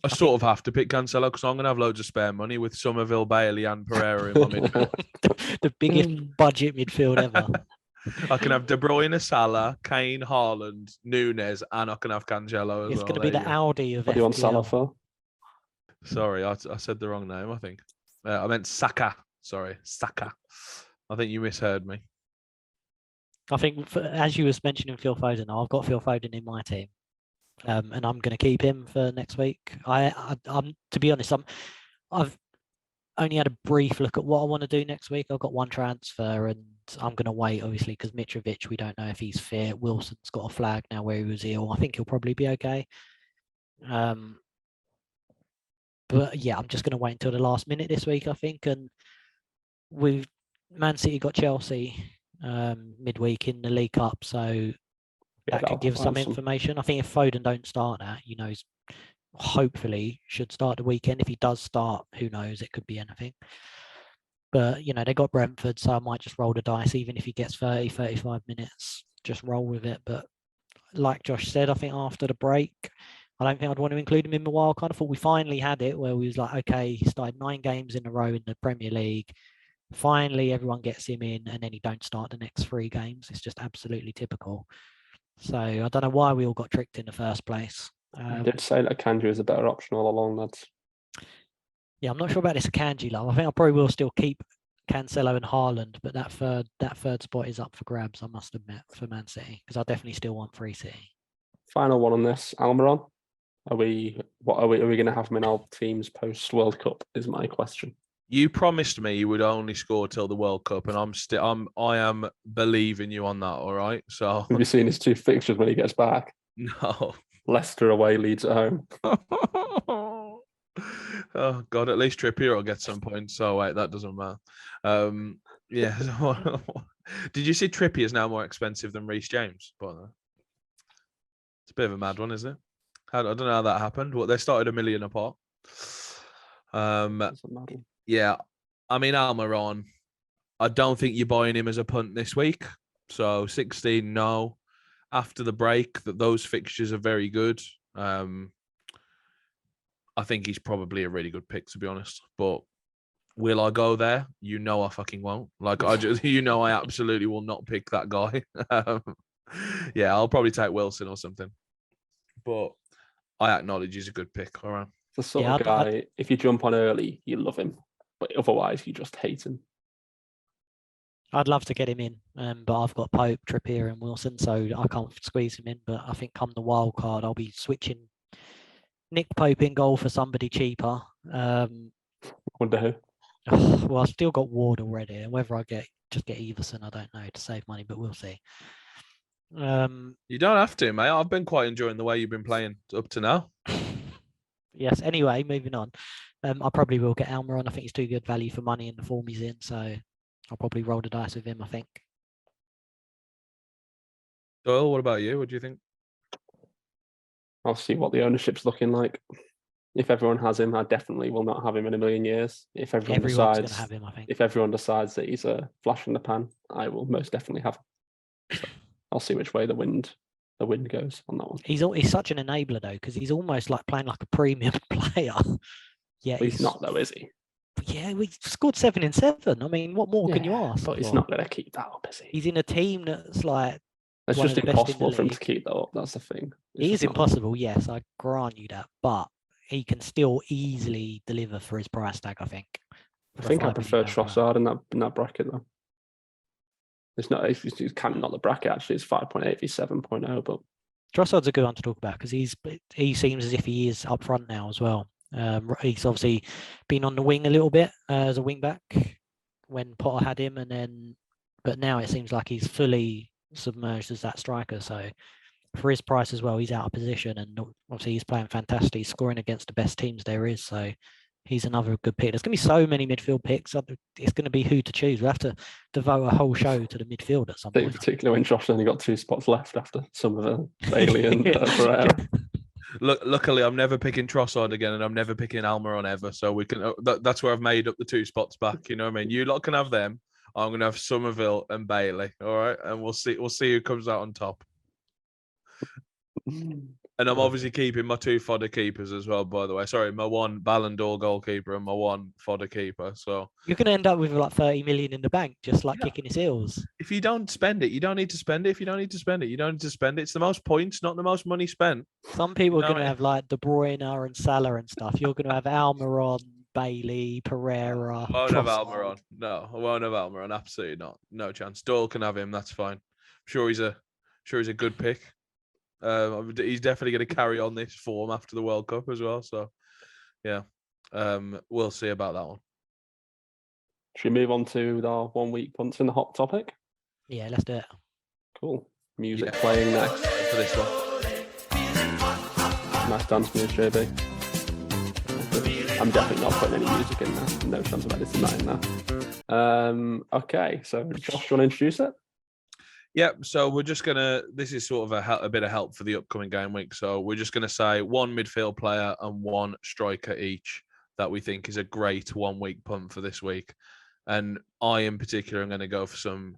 I sort of have to pick Cancelo because I'm going to have loads of spare money with Summerville, Bailey and Pereira in my midfield. the biggest budget midfield ever. I can have De Bruyne, Salah, Kane, Haaland, Nunes, and I can have Cancelo as It's well. going to be the Audi of What do you want Salah for? Sorry, I said the wrong name, I think. I meant Saka. Sorry, Saka. I think you misheard me. I think, as you was mentioning Phil Foden, I've got Phil Foden in my team. And I'm going to keep him for next week. I'm to be honest, I've only had a brief look at what I want to do next week. I've got one transfer, and I'm going to wait, obviously, because Mitrovic, we don't know if he's fit. Wilson's got a flag now where he was ill. I think he'll probably be okay. But yeah, I'm just going to wait until the last minute this week, I think. And with Man City got Chelsea midweek in the League Cup, so that could give some information. I think if Foden don't start that, he's hopefully should start the weekend. If he does start, who knows? It could be anything. But, they got Brentford, so I might just roll the dice. Even if he gets 30, 35 minutes, just roll with it. But like Josh said, I think after the break, I don't think I'd want to include him in the wild card. I thought we finally had it where we was like, okay, he started 9 games in a row in the Premier League. Finally, everyone gets him in, and then he don't start the next 3 games. It's just absolutely typical. So I don't know why we all got tricked in the first place. I did say that Kanji is a better option all along, lads. Yeah, I'm not sure about this Kanji love. I think I probably will still keep Cancelo and Haaland, but that third spot is up for grabs, I must admit, for Man City, because I definitely still want 3 City. Final one on this, Almiron. Are we going to have him in our teams post World Cup? Is my question. You promised me you would only score till the World Cup, and I am believing you on that. All right. So have you seen his 2 fixtures when he gets back? No. Leicester away, Leeds at home. Oh God! At least Trippier will get some points. So wait, that doesn't matter. Yeah. Did you see Trippier is now more expensive than Reece James? But It's a bit of a mad one, isn't it? I don't know how that happened. They started $1 million apart. Yeah, I mean, Almiron, I don't think you're buying him as a punt this week. So 16, no. After the break, those fixtures are very good. I think he's probably a really good pick, to be honest. But will I go there? You know I fucking won't. Like, I absolutely will not pick that guy. Yeah, I'll probably take Wilson or something. But I acknowledge he's a good pick. All right. The sort of guy, if you jump on early, you love him. But otherwise, you just hate him. I'd love to get him in, but I've got Pope, Trippier, and Wilson, so I can't squeeze him in. But I think come the wild card, I'll be switching Nick Pope in goal for somebody cheaper. Wonder who? Well, I've still got Ward already, and whether I just get Everson, I don't know, to save money, but we'll see. You don't have to, mate. I've been quite enjoying the way you've been playing up to now. Yes. Anyway, moving on. I probably will get Almiron. I think he's too good value for money in the form he's in, so I'll probably roll the dice with him, I think. Doyle, what about you? What do you think? I'll see what the ownership's looking like. If everyone has him, I definitely will not have him in a million years. If everyone decides, have him, I think. If everyone decides that he's a flash in the pan, I will most definitely have him. So I'll see which way the wind goes on that one. He's such an enabler though, because he's almost like playing like a premium player. Yeah, he's not though, is he? Yeah, we scored 7 in 7. I mean, what more can you ask? But he's not going to keep that up, is he? He's in a team that's like. It's just impossible for him to keep that up. That's the thing. It is impossible, yes, I grant you that, but he can still easily deliver for his price tag, I think. I think I prefer Trossard in that bracket though. It's not. It's kind of not the bracket actually. It's 5.8 v 7.0, but Trossard's a good one to talk about because he seems as if he is up front now as well. He's obviously been on the wing a little bit as a wing back when Potter had him, but now it seems like he's fully submerged as that striker. So for his price as well, he's out of position, and obviously he's playing fantastic, he's scoring against the best teams there is. So he's another good pick. There's going to be so many midfield picks. It's going to be who to choose. We'll have to devote a whole show to the midfield at some point. Particularly when Josh only got 2 spots left after Summerville, Bailey, and Pereira. Luckily, I'm never picking Trossard again, and I'm never picking Almiron ever. So we can. That's where I've made up the 2 spots back. You know what I mean? You lot can have them. I'm going to have Summerville and Bailey. All right, and we'll see who comes out on top. And I'm obviously keeping my 2 fodder keepers as well, by the way. Sorry, my 1 Ballon d'Or goalkeeper and my 1 fodder keeper. So you're going to end up with like 30 million in the bank, just like kicking his heels. If you don't spend it, you don't need to spend it. If you don't need to spend it, you don't need to spend it. It's the most points, not the most money spent. Some people are going to have like De Bruyne and Salah and stuff. You're going to have Almiron, Bailey, Pereira. I won't have Almiron. No, I won't have Almiron. Absolutely not. No chance. Doyle can have him. That's fine. I'm sure he's a good pick. He's definitely going to carry on this form after the World Cup as well. So, yeah, we'll see about that one. Should we move on to our 1 week punts in the hot topic? Yeah, let's do it. Cool. Music playing next for this one. Nice dance music, JB. I'm definitely not putting any music in there. No chance of editing that in there. Okay, so Josh, do you want to introduce it? Yeah, so we're just this is sort of a bit of help for the upcoming game week. So we're just going to say 1 midfield player and 1 striker each that we think is a great 1 week punt for this week. And I, in particular, am going to go for some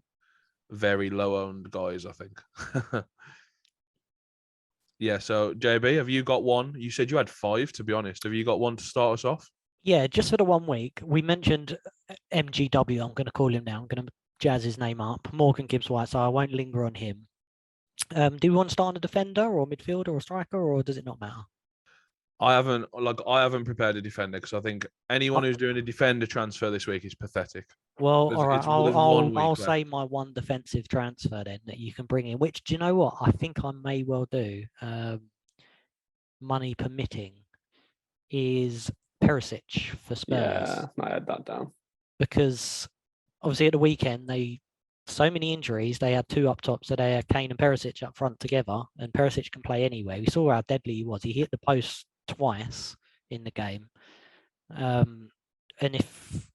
very low-owned guys, I think. Yeah, so JB, have you got one? You said you had 5, to be honest. Have you got one to start us off? Yeah, just for the 1 week. We mentioned MGW. I'm going to call him now. I'm going to jazz his name up. Morgan Gibbs-White, so I won't linger on him. Do we want to start on a defender or midfielder or striker, or does it not matter? I haven't prepared a defender because I think anyone who's doing a defender transfer this week is pathetic. Well, all right, I'll say my 1 defensive transfer then that you can bring in, which, do you know what? I think I may well do, money permitting, is Peresic for Spurs. Yeah, I had that down. Because obviously at the weekend, so many injuries, they had 2 up tops, so they had Kane and Peresic up front together, and Peresic can play anyway. We saw how deadly he was. He hit the post twice in the game. And if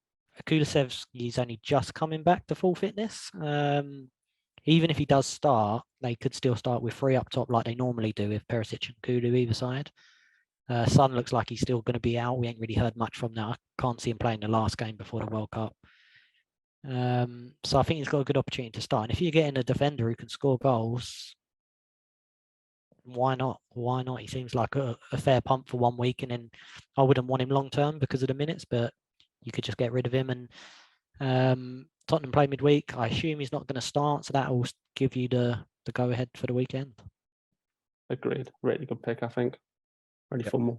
Kulusevski is only just coming back to full fitness, even if he does start, they could still start with 3 up top like they normally do with Peresic and Kulu either side. Son looks like he's still going to be out. We ain't really heard much from that. I can't see him playing the last game before the World Cup. So I think he's got a good opportunity to start. And if you're getting a defender who can score goals, why not? Why not? He seems like a fair pump for 1 week, and then I wouldn't want him long term because of the minutes, but you could just get rid of him. And Tottenham play midweek. I assume he's not going to start, so that will give you the go ahead for the weekend. Agreed. Really good pick, I think. Really fun one.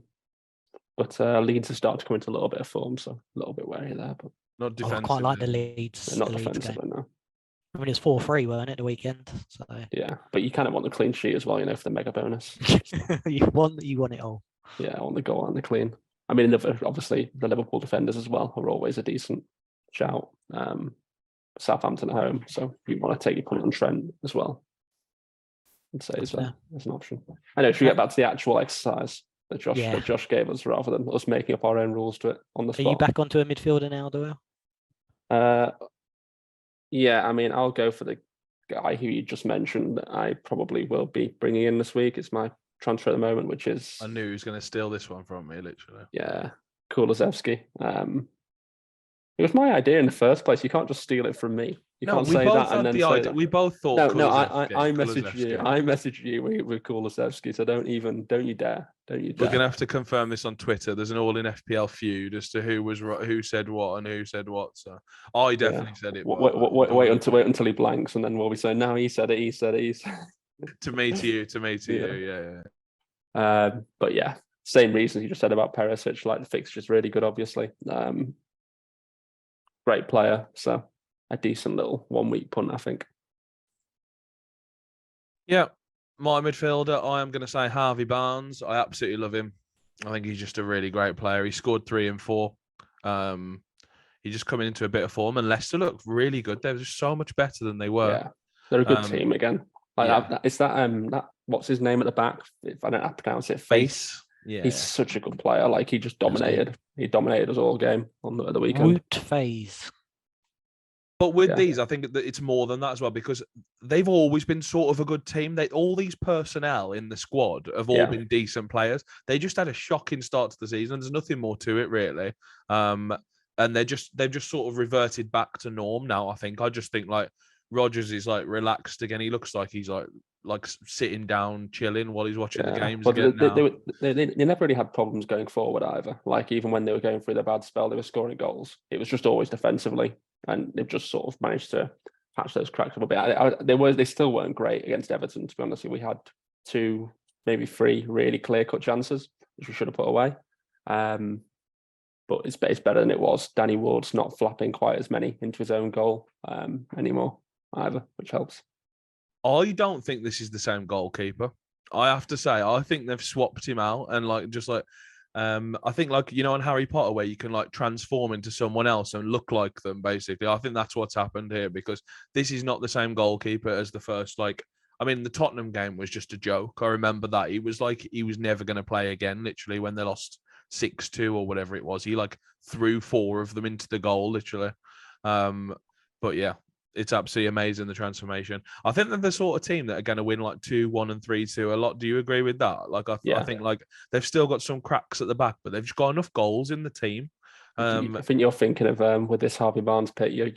But Leeds have started to come into a little bit of form, so a little bit wary there. But not defensive. I quite like the Leeds. They're not the Leeds defensive, game. no. I mean, it's 4-3, weren't it, the weekend? So Yeah, but you kind of want the clean sheet as well, for the mega bonus. you want it all. Yeah, I want the goal and the clean. I mean, obviously the Liverpool defenders as well are always a decent shout. Southampton at home, so you want to take your point on Trent as well. I'd say as an option. I know. Should we get back to the actual exercise that Josh gave us rather than us making up our own rules to it on the spot? Are you back onto a midfielder now, Doyle? Yeah, I mean, I'll go for the guy who you just mentioned that I probably will be bringing in this week. It's my transfer at the moment, which is... I knew he was going to steal this one from me, literally. Yeah, Kulusevski. It was my idea in the first place. You can't just steal it from me. You can't say that and then say that. We both thought. No, I messaged you. I messaged you with Kulusevski. So don't you dare. We're gonna have to confirm this on Twitter. There's an all in FPL feud as to who said what and who said what. So I definitely said it. Wait until he blanks, and then we'll be saying, "No, he said it. He said it." To me, to you. Yeah. But yeah, same reasons you just said about Peresic. Like the fixture's really good, obviously. Great player, so a decent little 1 week punt, I think. Yeah, my midfielder, I am going to say Harvey Barnes. I absolutely love him. I think he's just a really great player. He scored 3 and 4. He's just coming into a bit of form, and Leicester look really good. They're just so much better than they were. Yeah, they're a good team again. Is that what's his name at the back? If I don't know how to pronounce it, Face. Yeah, he's such a good player. Like he just dominated. He dominated us all game on the weekend. Woot Phase. But with these, I think that it's more than that as well, because they've always been sort of a good team. All these personnel in the squad have all been decent players. They just had a shocking start to the season. There's nothing more to it really. And they've just sort of reverted back to norm now. I just think like Rodgers is like relaxed again. He looks like he's like sitting down, chilling while he's watching the games again. They never really had problems going forward either. Like even when they were going through their bad spell, they were scoring goals. It was just always defensively, and they've just sort of managed to patch those cracks up a bit. They still weren't great against Everton. To be honest, we had 2, maybe 3 really clear-cut chances, which we should have put away. But it's better than it was. Danny Ward's not flapping quite as many into his own goal anymore either, which helps. I don't think this is the same goalkeeper. I have to say, I think they've swapped him out and I think like, on Harry Potter where you can like transform into someone else and look like them, basically. I think that's what's happened here, because this is not the same goalkeeper as the first, the Tottenham game was just a joke. I remember that. He was never going to play again, literally, when they lost 6-2 or whatever it was. He threw 4 of them into the goal, literally. But yeah. It's absolutely amazing, the transformation. I think they're the sort of team that are going to win 2-1 and 3-2 a lot. Do you agree with that? I think they've still got some cracks at the back, but they've just got enough goals in the team. I think you're thinking of with this Harvey Barnes pick, you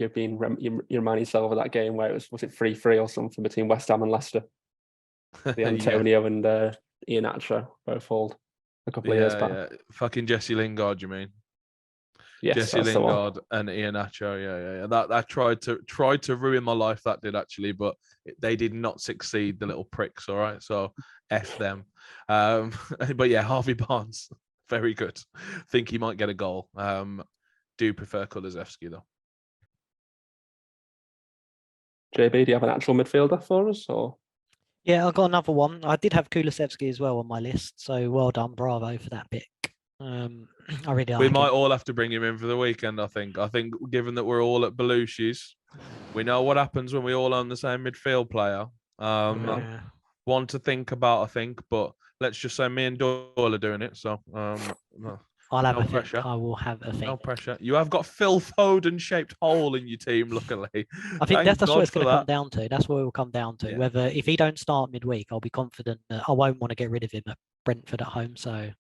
remind yourself of that game where was it 3-3 or something between West Ham and Leicester? The Antonio and Ian Atcher both hauled a couple of years back. Yeah. Fucking Jesse Lingard, you mean? Yes, Jesse Lingard and Ian Atcher, yeah. That tried to ruin my life. That did actually, but they did not succeed. The little pricks. All right, so F them. But yeah, Harvey Barnes, very good. Think he might get a goal. Do prefer Kulusevski though. JB, do you have an actual midfielder for us, or? Yeah, I've got another one. I did have Kulusevski as well on my list, so well done, bravo for that pick. I really like We might all have to bring him in for the weekend, I think. Given that we're all at Belushi's, we know what happens when we all own the same midfield player. One to think about, I think, but let's just say me and Doyle are doing it. So I'll have No a think. pressure. I will have a think. No pressure. You have got Phil Foden-shaped hole in your team, luckily. I think that's what it's going to that. come down to. That's what it will come down to. Yeah. Whether if he don't start midweek, I'll be confident that I won't want to get rid of him at Brentford at home. So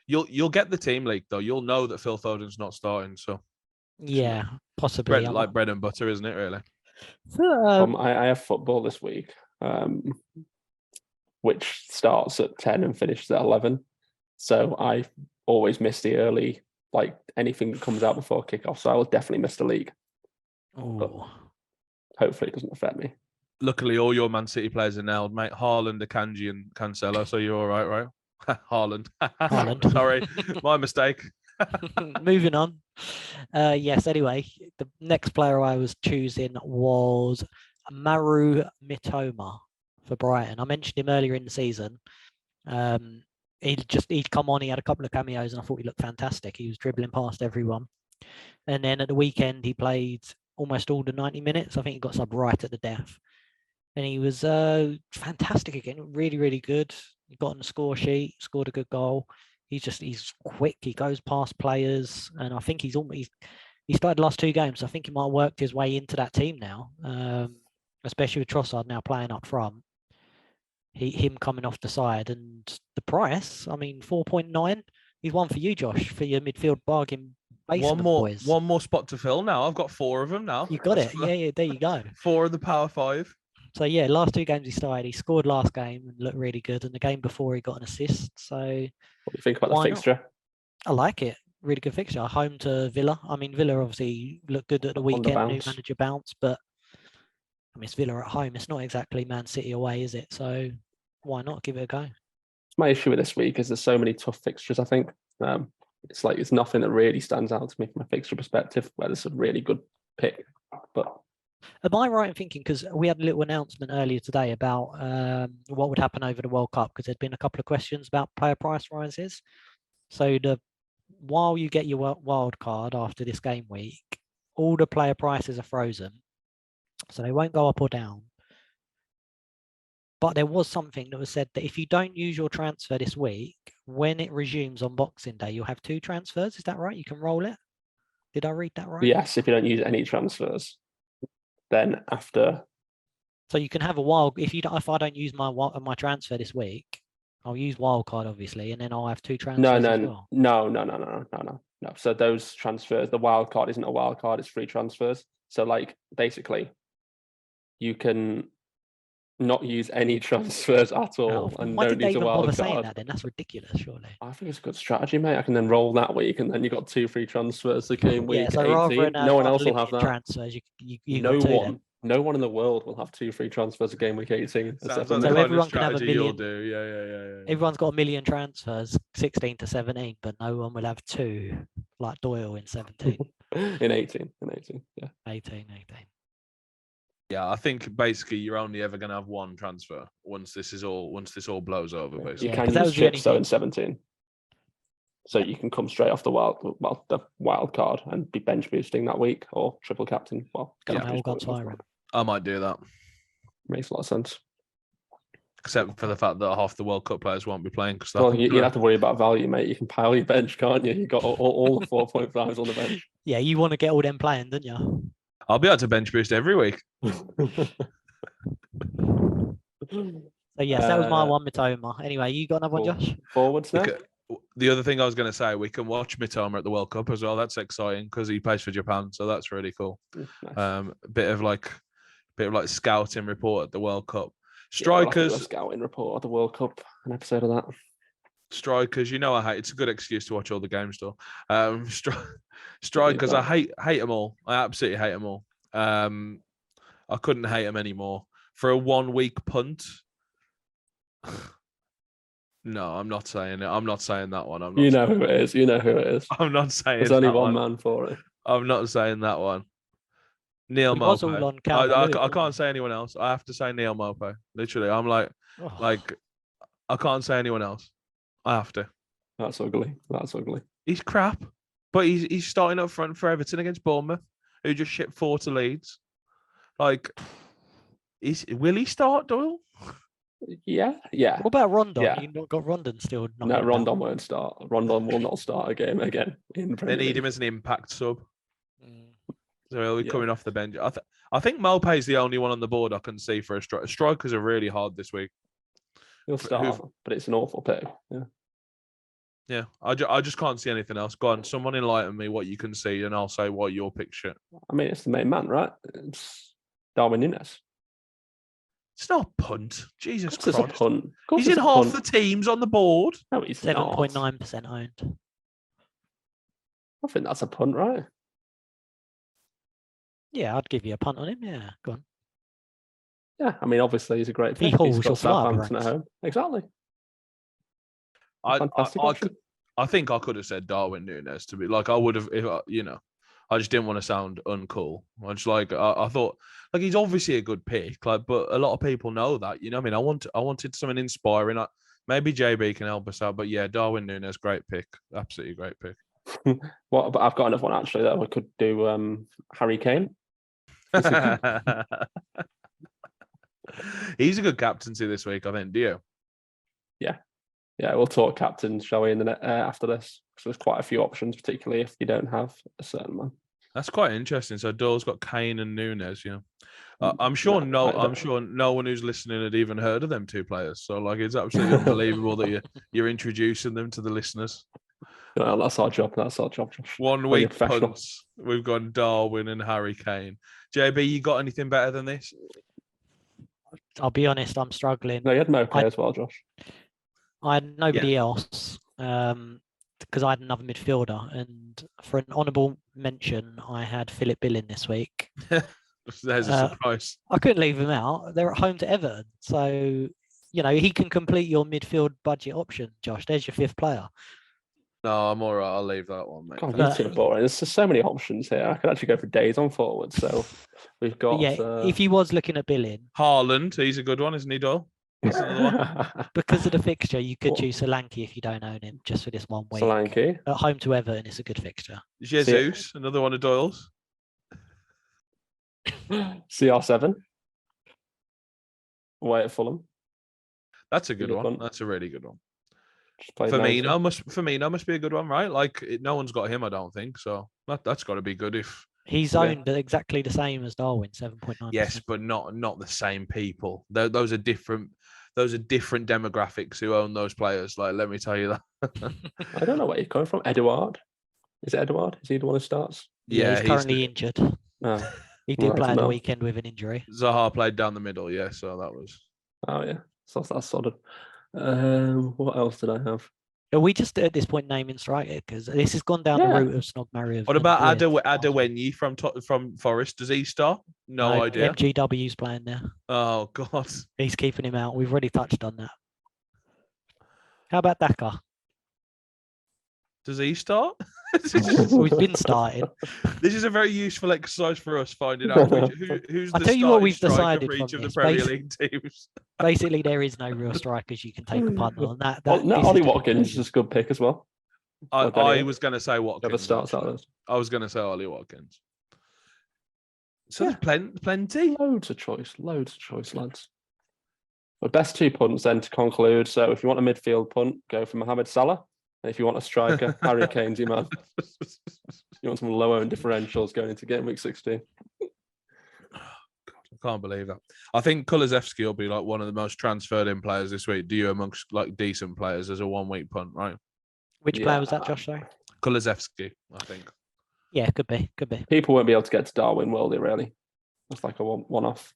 You'll get the team league though. You'll know that Phil Foden's not starting. So yeah, possibly. bread and butter, isn't it? Really. I have football this week, which starts at 10 and finishes at 11. So I always miss the early, like anything that comes out before kickoff. So I will definitely miss the league. Oh. Hopefully it doesn't affect me. Luckily, all your Man City players are nailed, mate. Haaland, Akanji, and Cancelo. So you're all right? Haaland. Sorry, my mistake. Moving on. Yes, anyway, the next player I was choosing was Maru Mitoma for Brighton. I mentioned him earlier in the season. He'd come on, he had a couple of cameos, and I thought he looked fantastic. He was dribbling past everyone. And then at the weekend, he played almost all the 90 minutes. I think he got subbed right at the death. And he was fantastic again, really, really good. He got on the score sheet, scored a good goal. He's quick. He goes past players, and I think he started the last 2 games. So I think he might have worked his way into that team now, especially with Trossard now playing up front. Him coming off the side, and the price. I mean, 4.9. He's one for you, Josh, for your midfield bargain basement boys. One more spot to fill now. I've got 4 of them now. You got it. Yeah. There you go. 4 of the Power 5. So yeah, last 2 games he started. He scored last game and looked really good, and the game before he got an assist. So what do you think about the fixture? I like it. Really good fixture. Home to Villa. I mean, Villa obviously looked good at the weekend. New manager bounce, but I mean, it's Villa at home. It's not exactly Man City away, is it? So why not give it a go? My issue with this week is there's so many tough fixtures. I think it's like it's nothing that really stands out to me from a fixture perspective. Where there's a really good pick, but. Am I right in thinking, because we had a little announcement earlier today about what would happen over the World Cup, because there'd been a couple of questions about player price rises. So while you get your wild card after this game week, all the player prices are frozen. So they won't go up or down. But there was something that was said that if you don't use your transfer this week, when it resumes on Boxing Day, you'll have 2 transfers. Is that right? You can roll it? Did I read that right? Yes, if you don't use any transfers. Then after, so you can have if I don't use my transfer this week, I'll use wildcard obviously, and then I'll have 2 transfers as well. No. So those transfers, the wildcard isn't a wildcard; it's free transfers. So like basically, you can not use any transfers at all, and why don't did they use a even bother saying wildcard. that? Then that's ridiculous, surely. I think it's a good strategy, mate. I can then roll that week, and then you got 2 free transfers the game week. Yeah, so 18. rather than No one else will have that. Transfers, No one in the world will have 2 free transfers a game week 18. Sounds so everyone can have a million. Do. Yeah. Everyone's got a million transfers, 16 to 17, but no one will have 2 like Doyle in 17. in 18, yeah. 18. Yeah, I think basically you're only ever going to have 1 transfer once this all blows over. Basically, you can use chips though in 17, so you can come straight off the wild card and be bench boosting that week or triple captain. Well, I might do that. Makes a lot of sense. Except for the fact that half the World Cup players won't be playing. Well, you don't have to worry about value, mate. You can pile your bench, can't you? You got all the 4.5s on the bench. Yeah, you want to get all them playing, don't you? I'll be able to bench boost every week. So yes, that was my one, Mitoma. Anyway, you got another one, Josh? Forwards now. The other thing I was going to say, we can watch Mitoma at the World Cup as well. That's exciting because he plays for Japan, so that's really cool. Nice. Bit of like scouting report at the World Cup. Strikers, scouting report at the World Cup. An episode of that. Strikers, I hate. It's a good excuse to watch all the games, though. Strikers, I hate them all. I absolutely hate them all. I couldn't hate them anymore. For a 1-week punt. No, I'm not saying it. I'm not saying that one. You know who it is. I'm not saying. There's only one man for it. I'm not saying that one. Neil Mope. I can't say anyone else. I have to say Neil Mope. Literally, I'm like I can't say anyone else. I have to. That's ugly. He's crap, but he's starting up front for Everton against Bournemouth, who just shipped 4 to Leeds. Like, will he start, Doyle? Yeah, yeah. What about Rondon? Yeah. You've not got Rondon still. No, Rondon won't start. Rondon will not start a game again in the Premier They need League. him as an impact sub. Mm. So he'll be coming off the bench. I think Maupay is the only one on the board I can see for a striker. Strikers are really hard this week. He'll start, but it's an awful pick. Yeah. Yeah, I just can't see anything else. Go on, someone enlighten me what you can see, and I'll say what your picture. I mean, it's the main man, right? It's Darwin Núñez. It's not a punt. Jesus It's Christ. a punt. He's in half the teams on the board. No, he's 7.9% owned. I think that's a punt, right? Yeah, I'd give you a punt on him. Yeah, go on. Yeah, I mean, obviously he's a great He pick. hauls He's your got Southampton at fly home. Exactly. I Fantastic option. think I could have said Darwin Núñez to be like I would have if I just didn't want to sound uncool. I just I thought he's obviously a good pick, but a lot of people know that. You know what I mean? I wanted something inspiring. Maybe JB can help us out, but yeah, Darwin Núñez, great pick, absolutely great pick. Well, but I've got another one actually that we could do. Harry Kane. He's a good captaincy this week, I think. Do you? Yeah, we'll talk captains, shall we, in the after this? Because there's quite a few options, particularly if you don't have a certain one. That's quite interesting. So Doyle's got Kane and Núñez. I'm sure no one who's listening had even heard of them two players. So it's absolutely unbelievable that you're introducing them to the listeners. Well, that's our job. That's our job, Josh. 1 week punts. We've gone Darwin and Harry Kane. JB, you got anything better than this? I'll be honest, I'm struggling. No, you had Maupay as well, Josh. I had nobody else because I had another midfielder. And for an honourable mention, I had Philip Billing this week. There's a surprise. I couldn't leave him out. They're at home to Everton. So, he can complete your midfield budget option, Josh. There's your fifth player. No, I'm all right. I'll leave that one, mate. God, you're too boring. There's just so many options here. I could actually go for days on forward. So we've got. If he was looking at Billing, Haaland, he's a good one, isn't he, Doyle? That's another one. Because of the fixture, you could choose Solanke if you don't own him, just for this 1 week. Solanke. At home to Everton, it's a good fixture. Jesus, another one of Doyle's. CR7. Away at Fulham. That's a good one. That's a really good one. Firmino must be a good one, right? No one's got him, I don't think. So that's got to be good. If he's owned exactly the same as Darwin, 7.9%. Yes, but not the same people. Those are different. Those are different demographics who own those players. Let me tell you that. I don't know where you're coming from. Eduard. Is it Eduard? Is he the one who starts? Yeah, he's currently injured. No. He did play at the weekend with an injury. Zaha played down the middle, yeah, so that was. Oh, yeah. So that's solid. What else did I have? Are we just at this point naming striker? Because this has gone down the route of Snogmary. What about Adewenyi from Forest? Does he start? No idea. GW's playing there. Oh, God. He's keeping him out. We've already touched on that. How about Daka? Does he start? We've been starting. This is a very useful exercise for us finding out who's the tell you what we've decided decided for each from of the this. Premier League teams. Basically, there is no real strikers you can take a punt on. Ollie Watkins is just a good pick as well. I was going to say Watkins. Never starts out those. I was going to say Ollie Watkins. So there's plenty. Loads of choice, lads. The best two punts then to conclude. So if you want a midfield punt, go for Mohamed Salah. And if you want a striker, Harry Kane's your man. You want some low-owned differentials going into Gameweek 16. I can't believe that. I think Kulusevski will be one of the most transferred in players this week. Do you amongst decent players as a 1 week punt, right? Which player was that, Josh? Sorry. Kulusevski, I think. Yeah, could be. People won't be able to get to Darwin, will they? Really? That's like a one-off.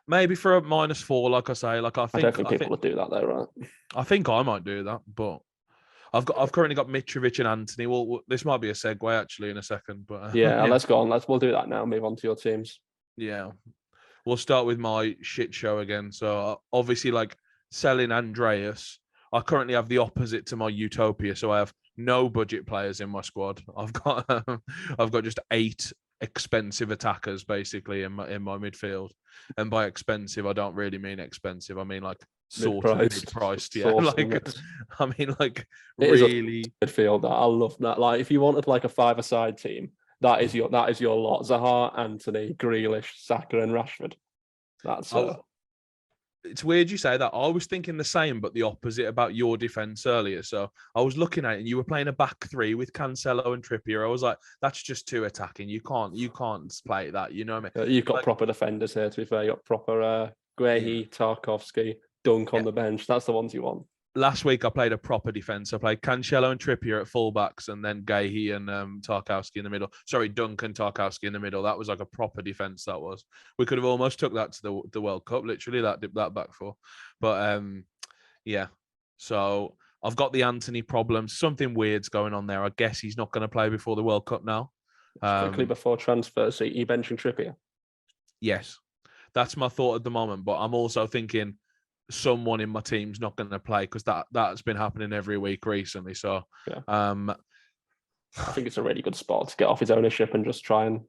Maybe for a -4, like I say. I don't think people would do that, though, right? I think I might do that, but I've currently got Mitrovic and Anthony. Well, this might be a segue actually in a second, but let's go on. We'll do that now. Move on to your teams. Yeah, we'll start with my shit show again. So obviously, selling Andreas, I currently have the opposite to my utopia. So I have no budget players in my squad. I've got just 8 expensive attackers basically in my midfield, and by expensive I don't really mean expensive. I mean sort of mid-priced, yeah. I mean, really midfield. I love that. If you wanted a 5-a-side team, that is your lot. Zaha, Anthony, Grealish, Saka, and Rashford. That's it's weird you say that. I was thinking the same, but the opposite about your defense earlier. So I was looking at it, and you were playing a back three with Cancelo and Trippier. I was like, that's just too attacking. You can't play that. You know what I mean? You've got proper defenders here, to be fair. You've got proper Guehi, Tarkovsky, Dunk on the bench. That's the ones you want. Last week, I played a proper defense. I played Cancelo and Trippier at fullbacks, and then Guehi and Tarkowski in the middle. Sorry, Dunk and Tarkowski in the middle. That was like a proper defense. That was. We could have almost took that to the World Cup. Literally, that back four. But yeah. So I've got the Anthony problem. Something weird's going on there. I guess he's not going to play before the World Cup now. Quickly before transfer, so you benching Trippier? Yes, that's my thought at the moment. But I'm also thinking someone in my team's not going to play because that's been happening every week recently. So yeah. I think it's a really good spot to get off his ownership and just try and.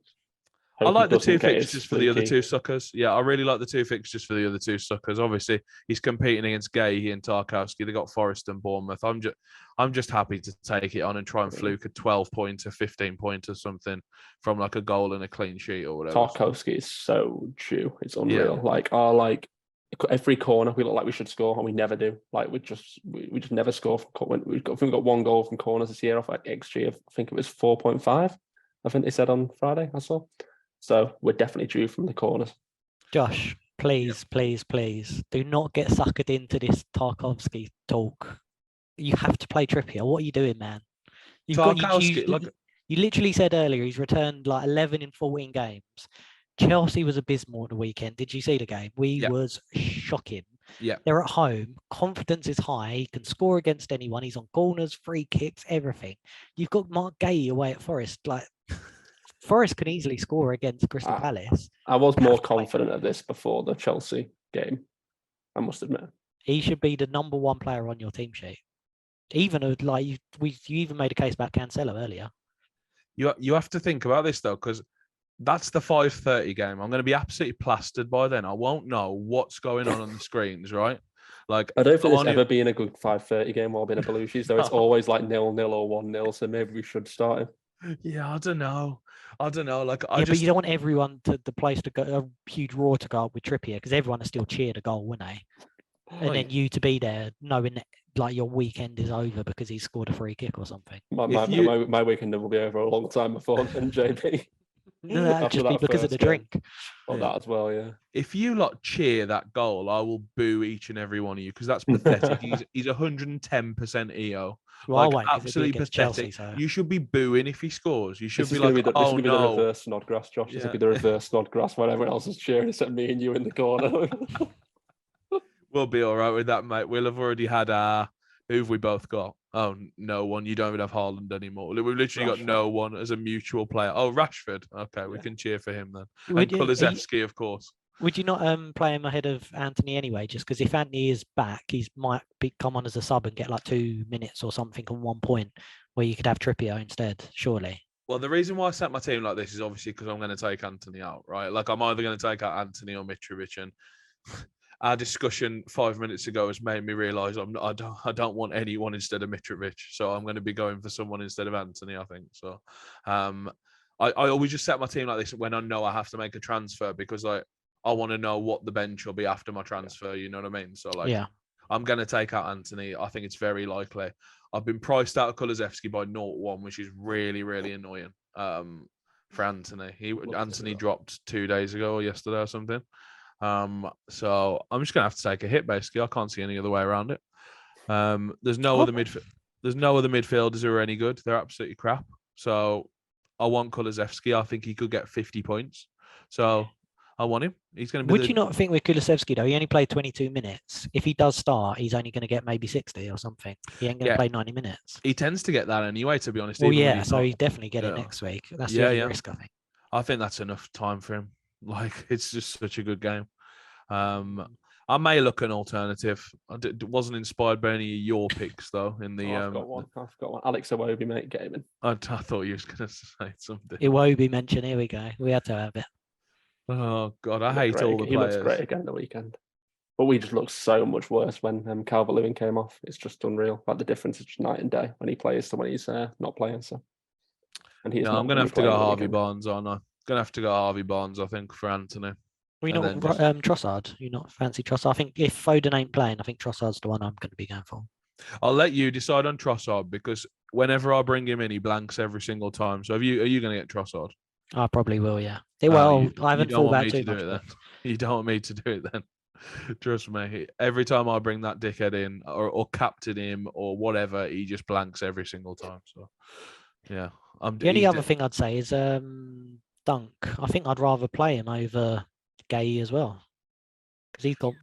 I like the two fixtures for the other two suckers. Yeah, I really like the two fixtures for the other two suckers. Obviously, he's competing against Guehi and Tarkowski. They got Forest and Bournemouth. I'm just happy to take it on and try and fluke a 12-point or 15-point or something from like a goal and a clean sheet or whatever. Tarkowski is so due. It's unreal. Yeah. Every corner we look like we should score and we never do. Like we just never score from. We've got one goal from corners this year off like XG of, I think it was 4.5. I think they said on Friday. I saw. So we're definitely due from the corners. Josh, please do not get suckered into this Tarkovsky talk. You have to play Trippier. What are you doing, man? You literally said earlier he's returned like 11 in 14 games. Chelsea was abysmal at the weekend. Did you see the game? Was shocking. Yeah. They're at home. Confidence is high. He can score against anyone. He's on corners, free kicks, everything. You've got Mark Guehi away at Forest. Like, Forest can easily score against Crystal Palace. I was more confident of this before the Chelsea game, I must admit. He should be the number one player on your team sheet. Even like you even made a case about Cancelo earlier. You have to think about this though, because that's the 5:30 game. I'm going to be absolutely plastered by then. I won't know what's going on the screens, right? Like, I don't think there's ever been a good 5:30 game while being a Belushi's, though. It's always like 0-0 or 1-0, so maybe we should start him. Yeah, I don't know. Like, but you don't want everyone the place to go a huge roar to go up with Trippier because everyone has still cheered a goal, wouldn't they? And then you to be there knowing that, like, your weekend is over because he scored a free kick or something. My weekend will be over a long time before then, JB. No, that'd just be because of the drink. That as well, yeah. If you cheer that goal, I will boo each and every one of you because that's pathetic. He's 110% EO. Well, absolutely pathetic. Chelsea, so. You should be booing if he scores. You should be like, the reverse Snodgrass, Josh. This will be the reverse Snodgrass when everyone else is cheering except me and you in the corner. We'll be all right with that, mate. We'll have already had who've we both got? Oh, no one. You don't even have Haaland anymore. We've literally got no one as a mutual player. Oh, Rashford. Okay, we can cheer for him then. And Kulusevski, of course. Would you not play him ahead of Anthony anyway? Just because if Anthony is back, he might come on as a sub and get like 2 minutes or something on 1 point where you could have Trippier instead, surely. Well, the reason why I set my team like this is obviously because I'm going to take Anthony out, right? Like, I'm either going to take out Anthony or Mitrovic, and our discussion 5 minutes ago has made me realise I don't want anyone instead of Mitrovic, so I'm going to be going for someone instead of Anthony, I think. So, I always just set my team like this when I know I have to make a transfer because I want to know what the bench will be after my transfer. You know what I mean? So I'm going to take out Anthony. I think it's very likely. I've been priced out of Kulusevski by 0-1, which is really, really annoying for Anthony. Anthony dropped 2 days ago or yesterday or something. So I'm just going to have to take a hit, basically. I can't see any other way around it. There's no other midfielders who are any good. They're absolutely crap. So I want Kulusevski. I think he could get 50 points. So I want him. He's going to be. Would you not think with Kulusevski though? He only played 22 minutes. If he does start, he's only going to get maybe 60 or something. He ain't going to play 90 minutes. He tends to get that anyway, to be honest. Well, yeah. So he's definitely get it next week. That's the only risk, I think. I think that's enough time for him. Like, it's just such a good game. I may look an alternative. Wasn't inspired by any of your picks though. In the I've got one. Alex Iwobi, mate, get him in. I thought you was going to say something. Iwobi mention. Here we go. We had to have it. Oh God, I hate all the players. He looks great again the weekend, but we just look so much worse when Calvert-Lewin came off. It's just unreal. Like the difference is just night and day when he plays to when he's not playing. So, and he's. No, I'm going to have to go Harvey Barnes, aren't I? Going to have to go Harvey Barnes, I think, for Anthony. We And not then just- Trossard. You not fancy Trossard? I think if Foden ain't playing, I think Trossard's the one I'm going to be going for. I'll let you decide on Trossard because whenever I bring him in, he blanks every single time. So are you going to get Trossard? I probably will. Yeah. Oh, Well, I haven't you don't thought want about me too to do much. it then. But You don't want me to do it then. Trust me. Every time I bring that dickhead in or captain him or whatever, he just blanks every single time. So yeah, the only other thing I'd say is Dunk. I think I'd rather play him over Gay as well because he's got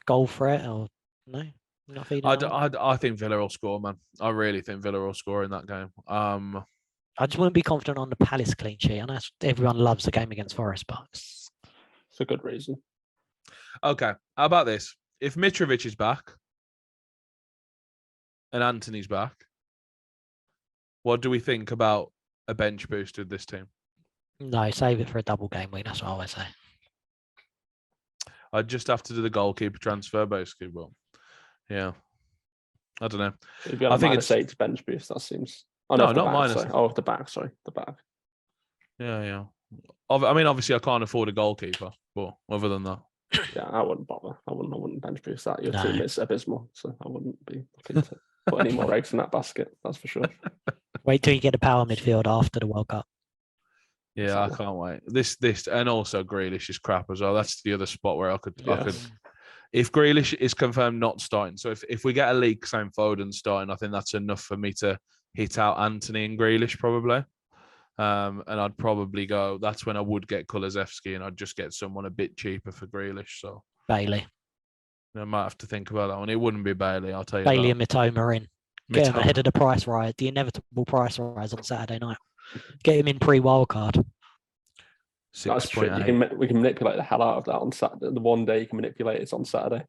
goal threat or no. Not feeding out. I think Villa will score, man. I really think Villa will score in that game. I just wouldn't be confident on the Palace clean sheet. I know everyone loves the game against Forest, but It's a good reason. Okay, how about this? If Mitrovic is back and Anthony's back, what do we think about a bench boost with this team? no, save it for a double game week. That's what I always say. I'd just have to do the goalkeeper transfer, basically. But yeah, I don't know. If you had I a think minus it's 8 bench boost, that seems. Oh, No, no, the not back, minus. sorry. Oh, the back. Sorry, the back. Yeah. I mean, obviously, I can't afford a goalkeeper, but other than that, Yeah, I wouldn't bother. I wouldn't bench boost that. Your No. team is abysmal, so I wouldn't be looking to put any more eggs in that basket. That's for sure. Wait till you get the power midfield after the World Cup. yeah, I Exactly. can't wait. This, and also Grealish is crap as well. That's the other spot where I could. Yes. If Grealish is confirmed not starting, so if we get a leak saying Foden starting, I think that's enough for me to hit out Anthony and Grealish probably. And I'd probably go. That's when I would get Kulusevski, and I'd just get someone a bit cheaper for Grealish. So Bailey. I might have to think about that one. It wouldn't be Bailey, I'll tell you. Bailey that. and Mitoma in. Get him Mitoma. ahead of the price rise, the inevitable price rise on Saturday night. Get him in pre-wildcard. That's true. 6.8. We can manipulate the hell out of that on Saturday. The one day you can manipulate it's on Saturday.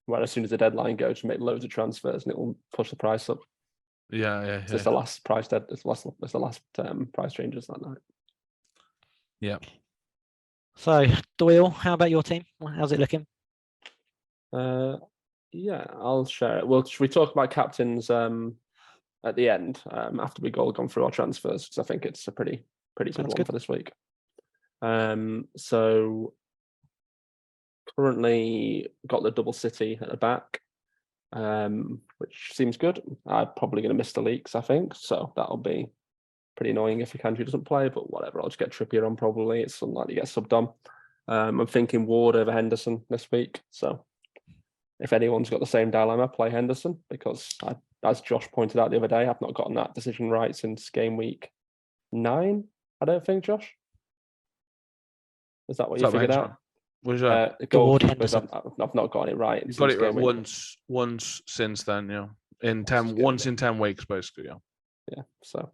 Where as soon as the deadline goes, you make loads of transfers and it will push the price up. Yeah. It's the last price it's the last price changes that night. Yeah. So, Doyle, how about your team? How's it looking? Yeah, I'll share it. Well, should we talk about captains at the end after we've all gone through our transfers? Because I think it's a pretty good Sounds one good. for this week. So currently got the double City at the back, which seems good. I'm probably going to miss the leaks, I think. So that'll be pretty annoying if Akanji doesn't play, but whatever. I'll just get Trippier on probably. It's unlikely to get subbed on. I'm thinking Ward over Henderson this week. So if anyone's got the same dilemma, play Henderson because, as Josh pointed out the other day, I've not gotten that decision right since game week 9. I don't think, Josh. Is that what you figured out? What is that? The Ward goalkeepers, Henderson. I've not got it right. You've got since it right game week. once since then, yeah. Once In 10 weeks, basically, yeah. Yeah, so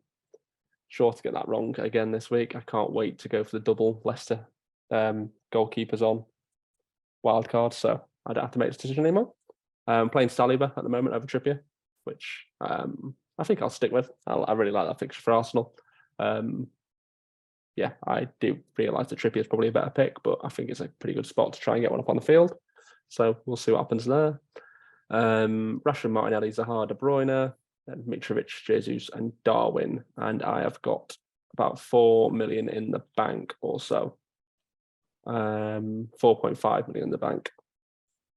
sure to get that wrong again this week. I can't wait to go for the double Leicester goalkeepers on wildcard, so I don't have to make this decision anymore. I'm playing Saliba at the moment over Trippier, which I think I'll stick with. I really like that fixture for Arsenal. Yeah, I do realise that Trippier is probably a better pick, but I think it's a pretty good spot to try and get one up on the field. So we'll see what happens there. Rashford, Martinelli, Zaha, De Bruyne, and Mitrovic, Jesus, and Darwin. And I have got about 4 million in the bank or so. 4.5 million in the bank.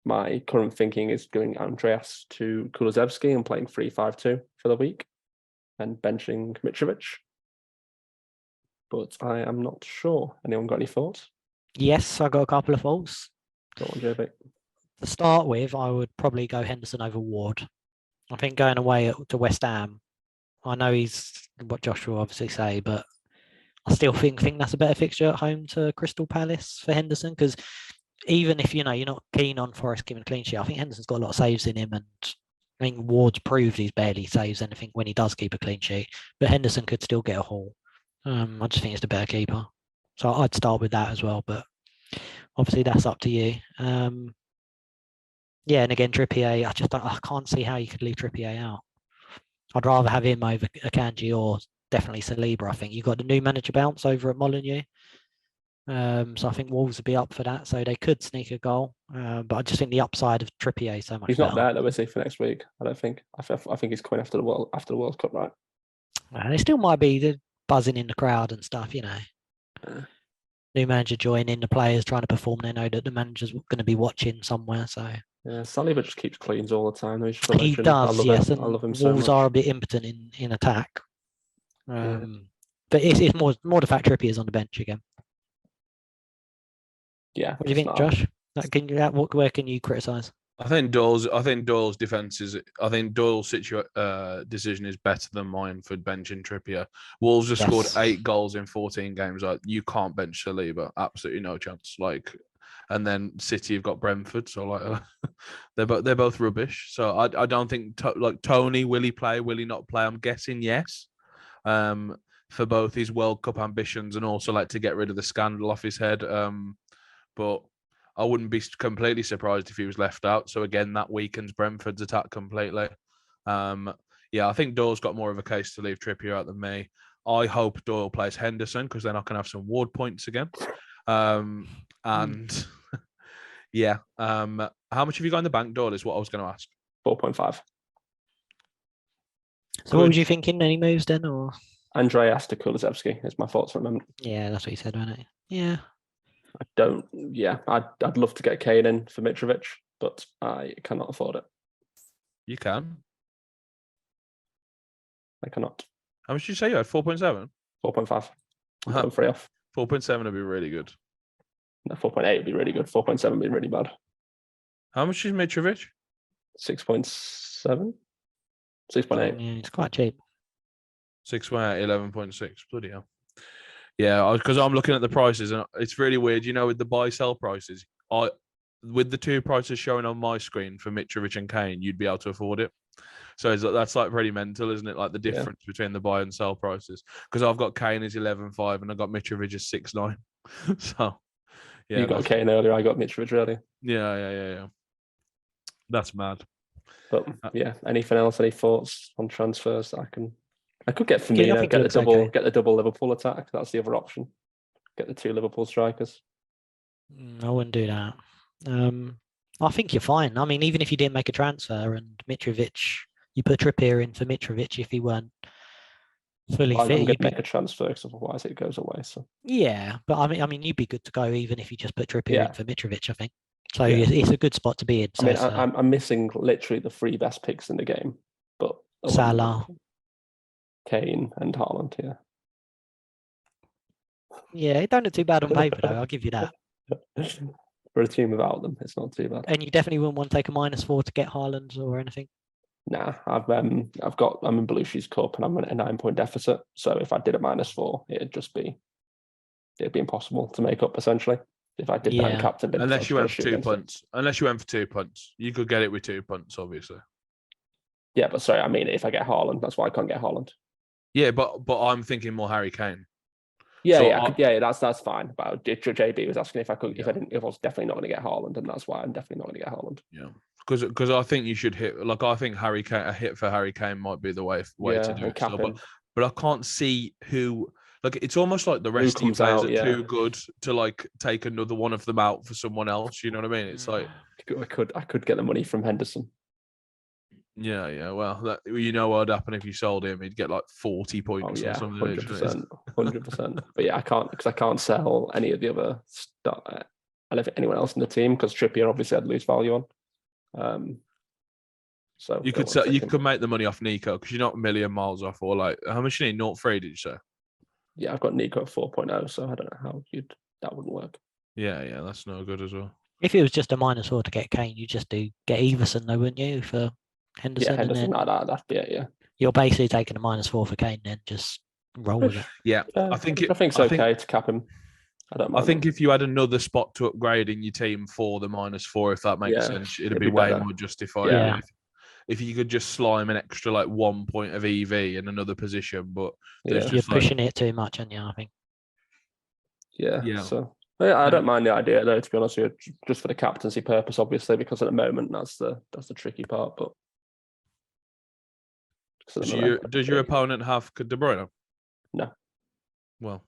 My current thinking is going Andreas to Kulusevski and playing 3-5-2 for the week and benching Mitrovic. But I am not sure. Anyone got any thoughts? Yes, I got a couple of thoughts. Go on, JB. To start with, I would probably go Henderson over Ward. I think going away to West Ham, I know he's what Josh will obviously say, but I still think that's a better fixture at home to Crystal Palace for Henderson because even if you're not keen on Forest giving a clean sheet, I think Henderson's got a lot of saves in him, and I think Ward's proved he's barely saves anything when he does keep a clean sheet. But Henderson could still get a haul. I just think it's the better keeper, so I'd start with that as well. But obviously that's up to you. Yeah, and again Trippier, I can't see how you could leave Trippier out. I'd rather have him over Akanji or definitely Saliba. I think you've got the new manager bounce over at Molineux. So I think Wolves would be up for that. So they could sneak a goal. But I just think the upside of Trippier is so much He's not better. there though, is he, for next week? I don't think. I think he's coming after the World Cup, right? They still might be buzzing in the crowd and stuff, Yeah, new manager joining, the players trying to perform. They know that the manager's going to be watching somewhere. So Yeah, Saliba just keeps cleans all the time. He's just a he legend. does, yes. I love him so Wolves much. are a bit impotent in attack. Yeah. But it's more the fact Trippier's on the bench again. Yeah. What do you think, Josh? Where can you criticise? I think Doyle's defense is. I think Doyle's decision is better than mine for benching Trippier. Wolves have scored 8 goals in 14 games. Like, you can't bench Saliba. Absolutely no chance. Like, and then City have got Brentford. So like, they're both rubbish. So I don't think like Tony, will he play? Will he not play? I'm guessing yes. For both his World Cup ambitions and also like to get rid of the scandal off his head. But I wouldn't be completely surprised if he was left out. So again, that weakens Brentford's attack completely. I think Doyle's got more of a case to leave Trippier out than me. I hope Doyle plays Henderson because then I can have some Ward points again. And yeah, how much have you got in the bank, Doyle? Is what I was going to ask. 4.5. So what was you thinking? Any moves then, or Andreas to Kulusevski is my thoughts at the moment. Yeah, that's what he said, wasn't it? Yeah. I'd love to get Kane in for Mitrovic, but I cannot afford it. You can. I cannot. How much did you say you had? 4.7? 4.5. I'm free off. 4.7 would be really good. No, 4.8 would be really good. 4.7 would be really bad. How much is Mitrovic? 6.7? 6.8. Yeah, it's quite cheap. 6.8, 11.6. Bloody hell. Yeah, because I'm looking at the prices and it's really weird. You know, with the buy-sell prices, with the 2 prices showing on my screen for Mitrovic and Kane, you'd be able to afford it. So that's like pretty mental, isn't it? Like the difference between the buy and sell prices. Because I've got Kane as 11.5 and I got Mitrovic as 6.9. So, yeah. You got Kane earlier, I got Mitrovic earlier. Yeah. That's mad. But yeah, anything else? Any thoughts on transfers? I could get Firmino, get the double Liverpool attack. That's the other option. Get the 2 Liverpool strikers. I wouldn't do that. I think you're fine. I mean, even if you didn't make a transfer and Mitrovic, you put Trippier in for Mitrovic if he weren't fully fit. I'm going to make a transfer because otherwise it goes away. So yeah, but I mean, you'd be good to go even if you just put Trippier in for Mitrovic. I think so. Yeah. It's a good spot to be in. So I'm missing literally the 3 best picks in the game, but Salah, Kane, and Haaland. Yeah, it don't look too bad on paper though. I'll give you that. For a team without them, it's not too bad. And you definitely wouldn't want to take a -4 to get Haaland or anything. Nah, I'm in Belushi's Cup and I'm in a 9-point deficit. So if I did a -4, it'd be impossible to make up essentially. If I did that in captain, unless you went for 2 punts. Unless you went for 2 punts, you could get it with 2 punts, obviously. Yeah, but sorry, I mean, if I get Haaland, that's why I can't get Haaland. Yeah, but I'm thinking more Harry Kane. That's fine. But JB was asking if I was definitely not going to get Haaland, and that's why I'm definitely not going to get Haaland. Yeah, because I think you should hit. Like I think a hit for Harry Kane might be the way to do it. So, but I can't see who. Like it's almost like the rest of you players are too good to like take another one of them out for someone else. You know what I mean? It's like I could get the money from Henderson. Yeah. Well, what would happen if you sold him? He'd get like 40 points or something. 100%. But yeah, I can't sell any of the other stuff. Anyone else in the team because Trippier obviously I'd lose value on. So you could make the money off Nico because you're not a million miles off. Or like how much you need? 0.3, did you say? Yeah, I've got Nico at 4.0, so I don't know how that wouldn't work. Yeah, that's no good as well. If it was just a -4 to get Kane, you just get Everson though, wouldn't you, for Henderson? Yeah, Henderson, that'd be it, yeah. You're basically taking a -4 for Kane, then just roll with it. Yeah, I think it's okay to cap him. I think if you had another spot to upgrade in your team for the -4, if that makes sense, it'd be way more justified. Yeah. If you could just slime an extra like 1 point of EV in another position, but you're pushing it too much, aren't you? I think. Yeah. So I don't mind the idea though, to be honest with you, just for the captaincy purpose, obviously, because at the moment that's the tricky part. But does your opponent have De Bruyne? No. Well,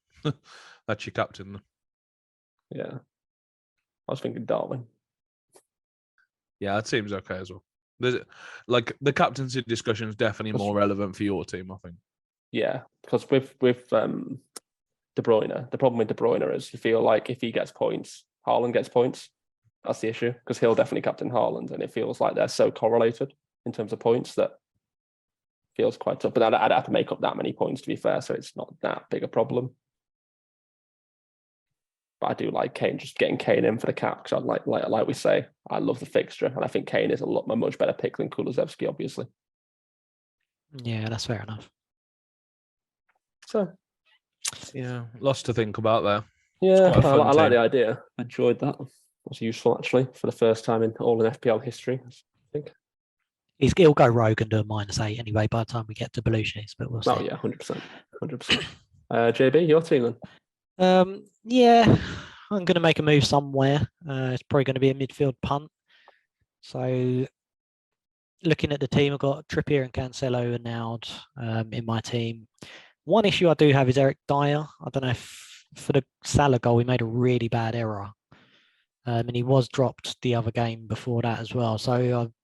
that's your captain then. Yeah. I was thinking Darwin. Yeah, that seems okay as well. Like the captaincy discussion is definitely more relevant for your team, I think. Yeah, because with De Bruyne. The problem with De Bruyne is you feel like if he gets points, Haaland gets points. That's the issue, because he'll definitely captain Haaland, and it feels like they're so correlated in terms of points that feels quite tough. But I'd have to make up that many points, to be fair, so it's not that big a problem. But I do like Kane, just getting Kane in for the cap, because like we say, I love the fixture, and I think Kane is a much better pick than Kulusevski, obviously. Yeah, that's fair enough. So, yeah, lots to think about there. Yeah, quite a fun I like team. the idea. I enjoyed that. It was useful, actually, for the first time in all in FPL history, I think. He'll go rogue and do a -8 anyway by the time we get to Belushi's, but we'll see. Oh, yeah, 100%. 100%. JB, your team then? Yeah, I'm going to make a move somewhere. It's probably going to be a midfield punt. So, looking at the team, I've got Trippier and Cancelo and Naud in my team. One issue I do have is Eric Dyer. I don't know if for the Salah goal, he made a really bad error. And he was dropped the other game before that as well. So, I'm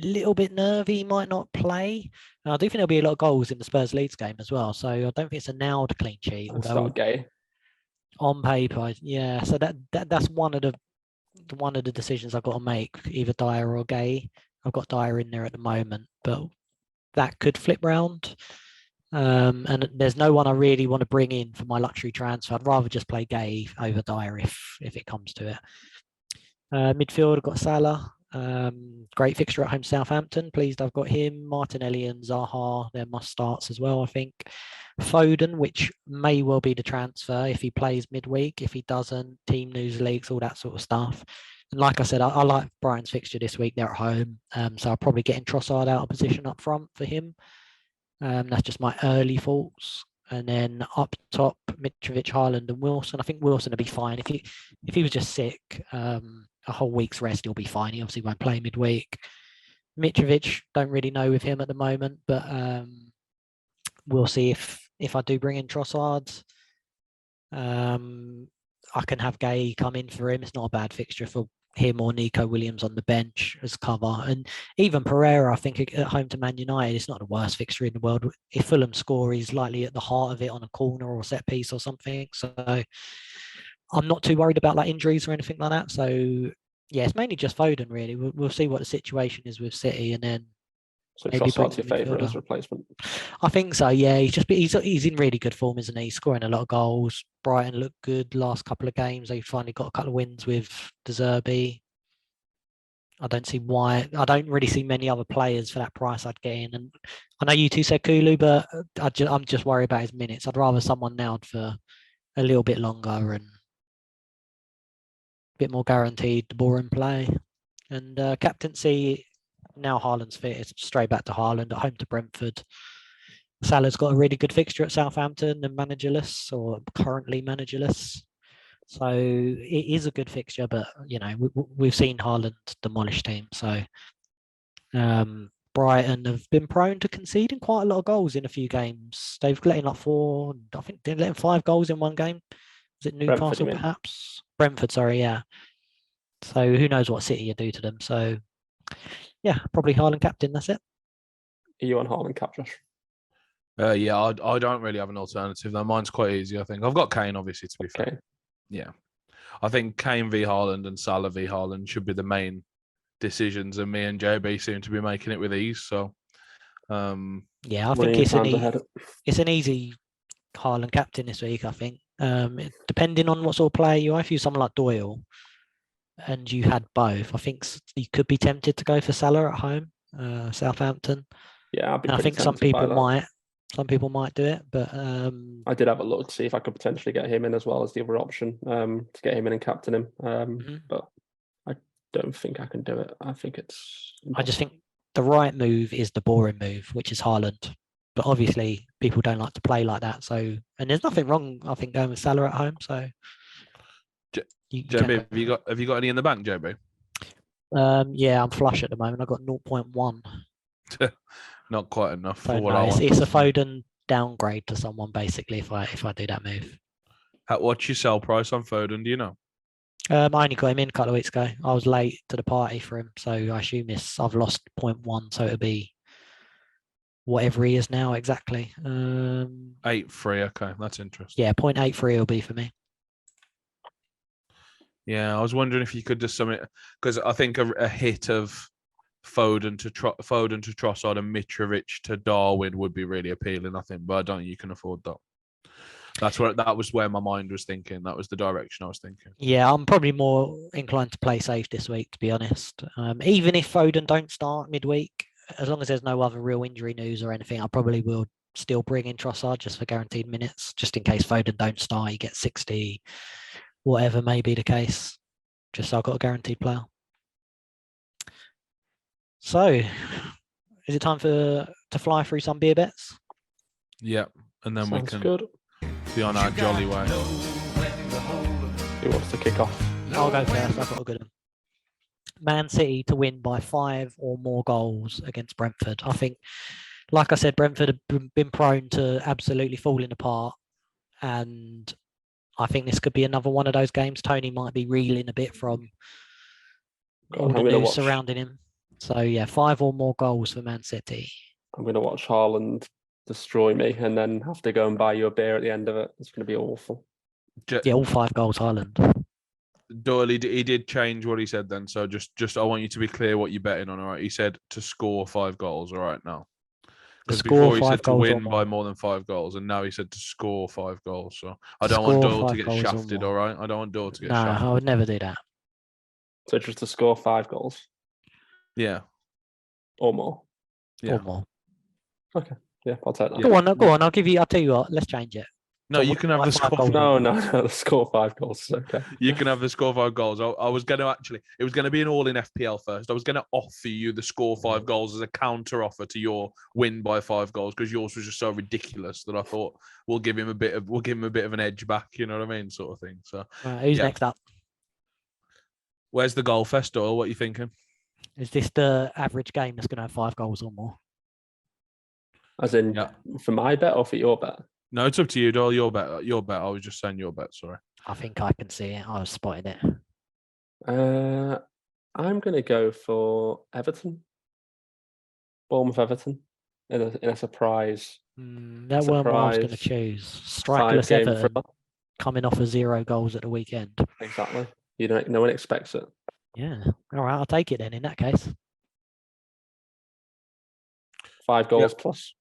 a little bit nervy, he might not play. And I do think there'll be a lot of goals in the Spurs Leeds game as well. So, I don't think it's a Naud clean sheet. It's not gay. On paper, yeah. So that's one of the decisions I've got to make, either Dyer or Gay. I've got Dyer in there at the moment, but that could flip round. And there's no one I really want to bring in for my luxury transfer. I'd rather just play Gay over Dyer if it comes to it. Midfield, I've got Salah. Great fixture at home, Southampton. Pleased I've got him. Martinelli and Zaha, they're must starts as well, I think. Foden, which may well be the transfer if he plays midweek. If he doesn't, team news leaks, all that sort of stuff. And like I said, I like Brighton's fixture this week. They're at home. So I'll probably get Trossard out of position up front for him. That's just my early thoughts. And then up top, Mitrovic, Haaland and Wilson. I think Wilson will be fine. If he was just sick, a whole week's rest, he'll be fine. He obviously won't play midweek. Mitrovic, don't really know with him at the moment, but we'll see if I do bring in Trossard. I can have Gay come in for him. It's not a bad fixture for him or Nico Williams on the bench as cover. And even Pereira, I think at home to Man United, it's not the worst fixture in the world. If Fulham score, he's likely at the heart of it on a corner or set piece or something. So I'm not too worried about like injuries or anything like that. So yeah, it's mainly just Foden really. We'll see what the situation is with City, and then so Trossard's your favourite as replacement. I think so. Yeah, he's in really good form, isn't he? He's scoring a lot of goals. Brighton looked good last couple of games. They finally got a couple of wins with De Zerbi. I don't see why. I don't really see many other players for that price I'd get in. And I know you two said Kulu, but I'm just worried about his minutes. I'd rather someone nailed for a little bit longer and a bit more guaranteed the boring play. And captaincy, now Haaland's fit, it's straight back to Haaland at home to Brentford. Salah's got a really good fixture at Southampton and managerless, or currently managerless. So it is a good fixture, but you know we've seen Haaland demolish teams. So Brighton have been prone to conceding quite a lot of goals in a few games. They've let in like 4, I think they let in 5 goals in one game. Was it Newcastle perhaps? Brentford, sorry, yeah. So who knows what City will do to them. So yeah, probably Haaland captain, that's it. Are you on Haaland cap, Josh? Yeah, I don't really have an alternative. Though mine's quite easy, I think. I've got Kane, obviously, to be fair. Yeah. I think Kane v Haaland and Salah v Haaland should be the main decisions, and me and JB seem to be making it with ease. So, yeah, I think it's an easy Haaland captain this week, I think. Depending on what sort of player you are, if you're someone like Doyle and you had both, I think you could be tempted to go for Salah at home, Southampton. Yeah, I think some people might. Some people might do it, but I did have a look to see if I could potentially get him in as well as the other option, to get him in and captain him. But I don't think I can do it. I think it's impossible. I just think the right move is the boring move, which is Haaland. But obviously, people don't like to play like that. So, and there's nothing wrong, I think, going with Salah at home. So, JB, have you got any in the bank, JB? Yeah, I'm flush at the moment. I've got 0.1. Not quite enough so for what I want. It's a Foden downgrade to someone, basically, if I do that move. What's your sell price on Foden? Do you know? I only got him in a couple of weeks ago. I was late to the party for him, so I assume I've lost 0.1, so it'll be whatever he is now exactly. 8-3. Okay, that's interesting. Yeah, 0.83 will be for me. Yeah, I was wondering if you could just submit, because I think a hit of Foden to Trossard and Mitrovic to Darwin would be really appealing, I think, but I don't think you can afford that. That was where my mind was thinking. That was the direction I was thinking. Yeah, I'm probably more inclined to play safe this week, to be honest. Even if Foden don't start midweek, as long as there's no other real injury news or anything, I probably will still bring in Trossard just for guaranteed minutes, just in case Foden don't start, he gets 60, whatever may be the case. Just so I've got a guaranteed player. So, is it time to fly through some beer bets? Yeah, and then Sounds we can good. be on our jolly way. Who wants to kick off? I'll go first. I've got a good one. Man City to win by 5 or more goals against Brentford. I think, like I said, Brentford have been prone to absolutely falling apart. And I think this could be another one of those games. Tony might be reeling a bit from all the news surrounding him. So, yeah, 5 or more goals for Man City. I'm going to watch Haaland destroy me and then have to go and buy you a beer at the end of it. It's going to be awful. Yeah, all 5 goals, Haaland. Doyle, he did change what he said then. So just I want you to be clear what you're betting on, all right? He said to score 5 goals, all right, now. Because before he said to win by more than 5 goals, and now he said to score 5 goals. So I don't want Doyle to get shafted, all right? I don't want Doyle to get shafted. No, I would never do that. So just to score 5 goals? Yeah. Or more? Yeah. Or more. Okay. Yeah, I'll take that. Go on. I'll tell you what, let's change it. No, you can have the score. No, score 5 goals is okay. You can have the score 5 goals. I was going to it was going to be an all-in FPL first. I was going to offer you the score 5 goals as a counter offer to your win by 5 goals because yours was just so ridiculous that I thought we'll give him a bit of an edge back. You know what I mean, sort of thing. So who's next up? Where's the goal fest, Doyle? What are you thinking? Is this the average game that's going to have 5 goals or more? As in, for my bet or for your bet? No, it's up to you, Doyle. Your bet. I was just saying your bet. Sorry. I think I can see it. I was spotting it. I'm going to go for Everton. Bournemouth Everton in a surprise. That weren't what I was going to choose. Strikerless Everton coming off of 0 goals at the weekend. Exactly. No one expects it. Yeah. All right. I'll take it then in that case. 5 goals plus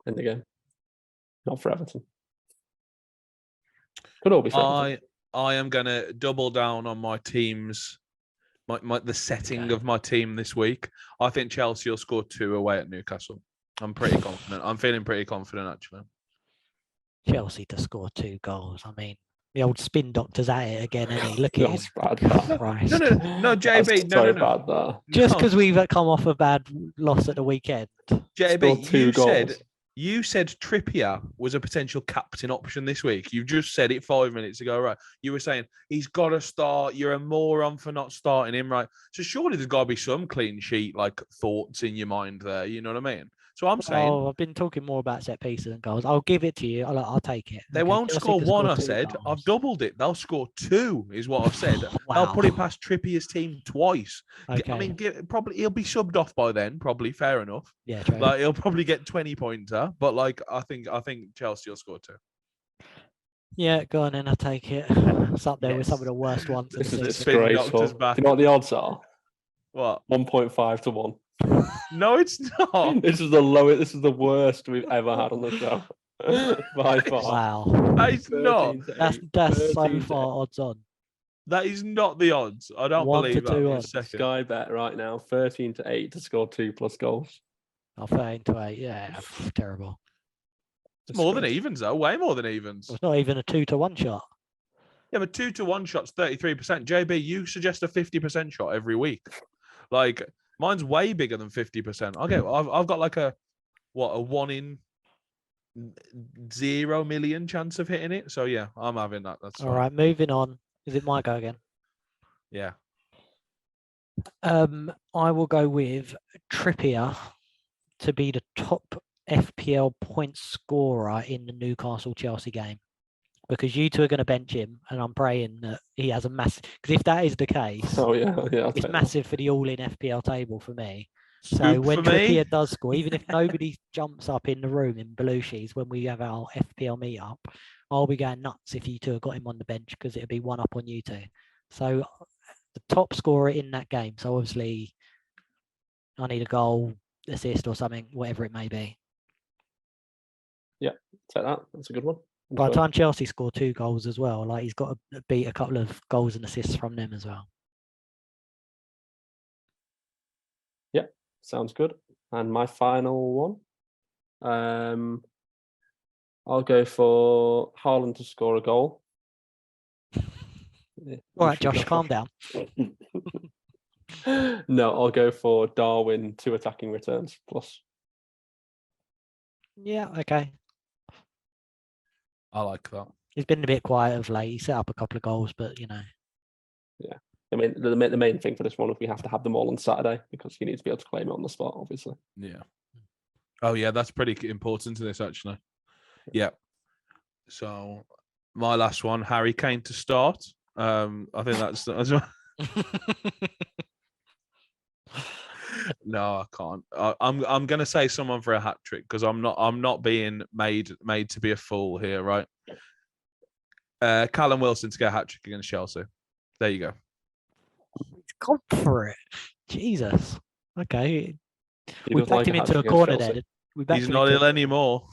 in the game. Not for Everton. Could all be for Everton. I am going to double down on my team's, the setting of my team this week. I think Chelsea will score 2 away at Newcastle. I'm pretty confident. I'm feeling pretty confident, actually. Chelsea to score 2 goals. I mean, the old spin doctor's at it again, isn't he? Look at him. No, JB. No. Bad, that. Just because we've come off a bad loss at the weekend. JB, you said Trippier was a potential captain option this week. You just said it 5 minutes ago, right? You were saying he's got to start. You're a moron for not starting him, right? So surely there's got to be some clean sheet thoughts in your mind there. You know what I mean? So I'm saying. Oh, I've been talking more about set pieces and goals. I'll give it to you. I'll take it. They won't score 1. I said goals. I've doubled it. They'll score 2, is what I've said. Wow. They'll put it past Trippier's team twice. Okay. I mean, probably he'll be subbed off by then. Probably fair enough. Yeah, true. He'll probably get 20 pointer, but I think Chelsea will score 2. Yeah, go on then. I'll take it. It's up there with some of the worst ones. This is disgraceful. Do you know what the odds are? What? 1.5 to 1. No, it's not. This is the lowest. This is the worst we've ever had on the show. By far. Wow. That is not. That's so far odds on. That is not the odds. I don't believe that. Sky bet right now 13 to 8 to score 2+ goals. 13 to 8. Yeah, terrible. It's more than evens, though. Way more than evens. It's not even a 2 to 1 shot. Yeah, but 2 to 1 shot's 33%. JB, you suggest a 50% shot every week. Mine's way bigger than 50%. I've got a 1 in 0 million chance of hitting it. So yeah, I'm having that. That's all fine. Right. Moving on. Is it my go again? Yeah. I will go with Trippier to be the top FPL point scorer in the Newcastle Chelsea game, because you two are going to bench him, and I'm praying that he has a massive. Because if that is the case, it's massive for the all-in FPL table for me. So Scoop when for me. Trippier does score, even if nobody jumps up in the room in Belushi's when we have our FPL meetup, I'll be going nuts if you two have got him on the bench because it'll be one up on you two. So the top scorer in that game. So obviously I need a goal, assist or something, whatever it may be. Yeah, take that. That's a good one. By the time Chelsea score 2 goals as well, like he's got to beat a couple of goals and assists from them as well. Yeah, sounds good. And my final one, I'll go for Haaland to score a goal. All right, Josh, calm down. No, I'll go for Darwin 2 attacking returns plus. Yeah, okay. I like that. He's been a bit quiet of late. He set up a couple of goals, but you know. Yeah, I mean the main thing for this one is we have to have them all on Saturday because you need to be able to claim it on the spot, obviously. Yeah. Oh yeah, that's pretty important to this actually. Yeah. So my last one, Harry Kane to start. I think that's no, I can't. I'm gonna say someone for a hat trick because I'm not being made to be a fool here, right? Callum Wilson to get a hat trick against Chelsea. There you go. He's gone for it. Jesus. Okay. He We does backed like him a into a hat-trick corner against there. Chelsea. We backed He's him not into ill anymore.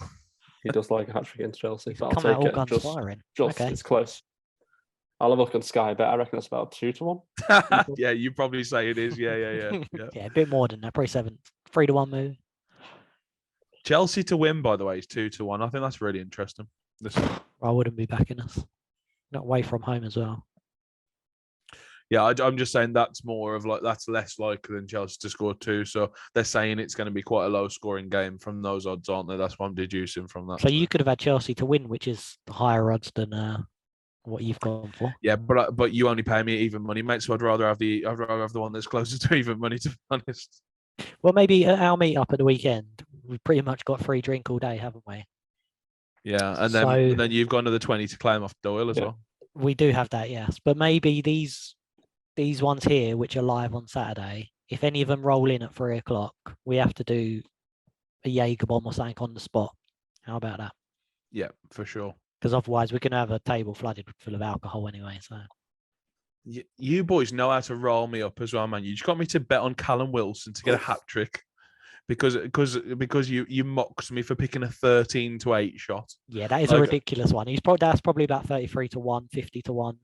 He does like a hat trick against Chelsea. So I'll come out all take it. guns firing. Just Okay. it's close. I'll have a look on Sky, but I reckon it's about 2-1. Yeah, you probably say it is. Yeah. Yeah, a bit more than that. Probably 3-1 move. Chelsea to win, by the way, is 2-1. I think that's really interesting. I wouldn't be backing us. Not away from home as well. Yeah, I'm just saying that's more of that's less likely than Chelsea to score 2. So they're saying it's going to be quite a low scoring game from those odds, aren't they? That's what I'm deducing from that. So you could have had Chelsea to win, which is higher odds than what you've gone for. Yeah, but you only pay me even money, mate. So I'd rather have the one that's closer to even money, to be honest. Well, maybe at our meet up at the weekend, we've pretty much got free drink all day, haven't we? Yeah, and then you've got another 20 to claim off Doyle as well. We do have that, yes. But maybe these ones here, which are live on Saturday, if any of them roll in at 3:00, we have to do a Jaeger bomb or something on the spot. How about that? Yeah, for sure. Because otherwise we're going to have a table flooded full of alcohol anyway. So you boys know how to roll me up as well, man. You just got me to bet on Callum Wilson to get a hat trick because you mocked me for picking a 13-8 shot. Yeah, that is a ridiculous one. That's probably about 33-1, 50-1.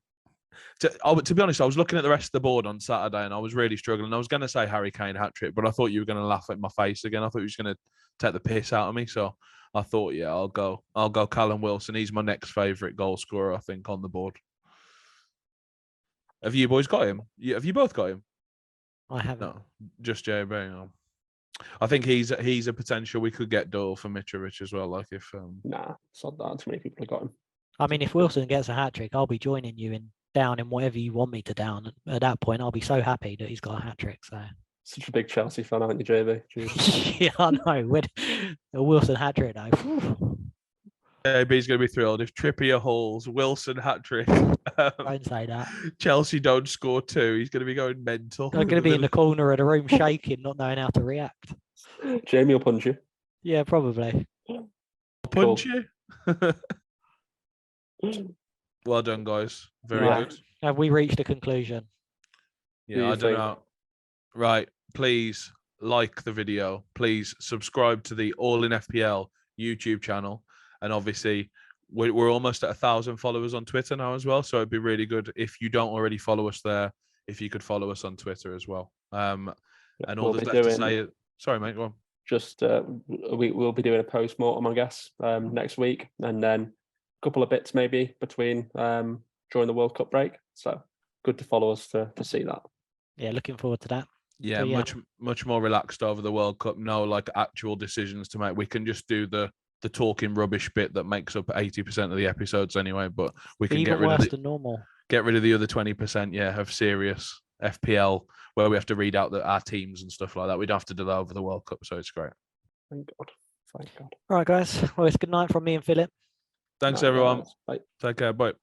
To be honest, I was looking at the rest of the board on Saturday and I was really struggling. I was going to say Harry Kane hat trick, but I thought you were going to laugh at my face again. I thought you were going to take the piss out of me. So I thought, yeah, I'll go Callum Wilson. He's my next favourite goal scorer, I think, on the board. Have you boys got him? Have you both got him? I haven't. No, just JB. No. I think he's a potential. We could get Doyle for Mitrovic as well. Like if Nah, sod that. Too many people have got him. I mean, if Wilson gets a hat trick, I'll be joining you in down in whatever you want me to down. At that point, I'll be so happy that he's got a hat trick. So such a big Chelsea fan, aren't you, JB? Yeah, I know. With a Wilson hat trick, though. JB's going to be thrilled if Trippier hauls Wilson hat trick. Don't say that. Chelsea don't score 2. He's going to be going mental. I'm going to be in the corner of the room shaking, not knowing how to react. Jamie will punch you. Yeah, probably. Punch you. Well done, guys. Very good. Have we reached a conclusion? Yeah, I don't know. Right. Please like the video. Please subscribe to the All in FPL YouTube channel. And obviously, we're almost at 1,000 followers on Twitter now as well. So it'd be really good if you don't already follow us there, if you could follow us on Twitter as well. And all there's left to say. Sorry, mate. Go on. Just we'll be doing a post-mortem, I guess, next week, and then a couple of bits maybe between during the World Cup break. So good to follow us to see that. Yeah, looking forward to that. Yeah, so, much more relaxed over the World Cup. No, like actual decisions to make. We can just do the talking rubbish bit that makes up 80% of the episodes anyway. But we can get rid of than normal. Get rid of the other 20%. Yeah, of serious FPL where we have to read out our teams and stuff like that. We don't have to do that over the World Cup, so it's great. Thank God. Thank God. All right, guys. Well, it's good night from me and Philip. Thanks, everyone. Bye. Take care. Bye.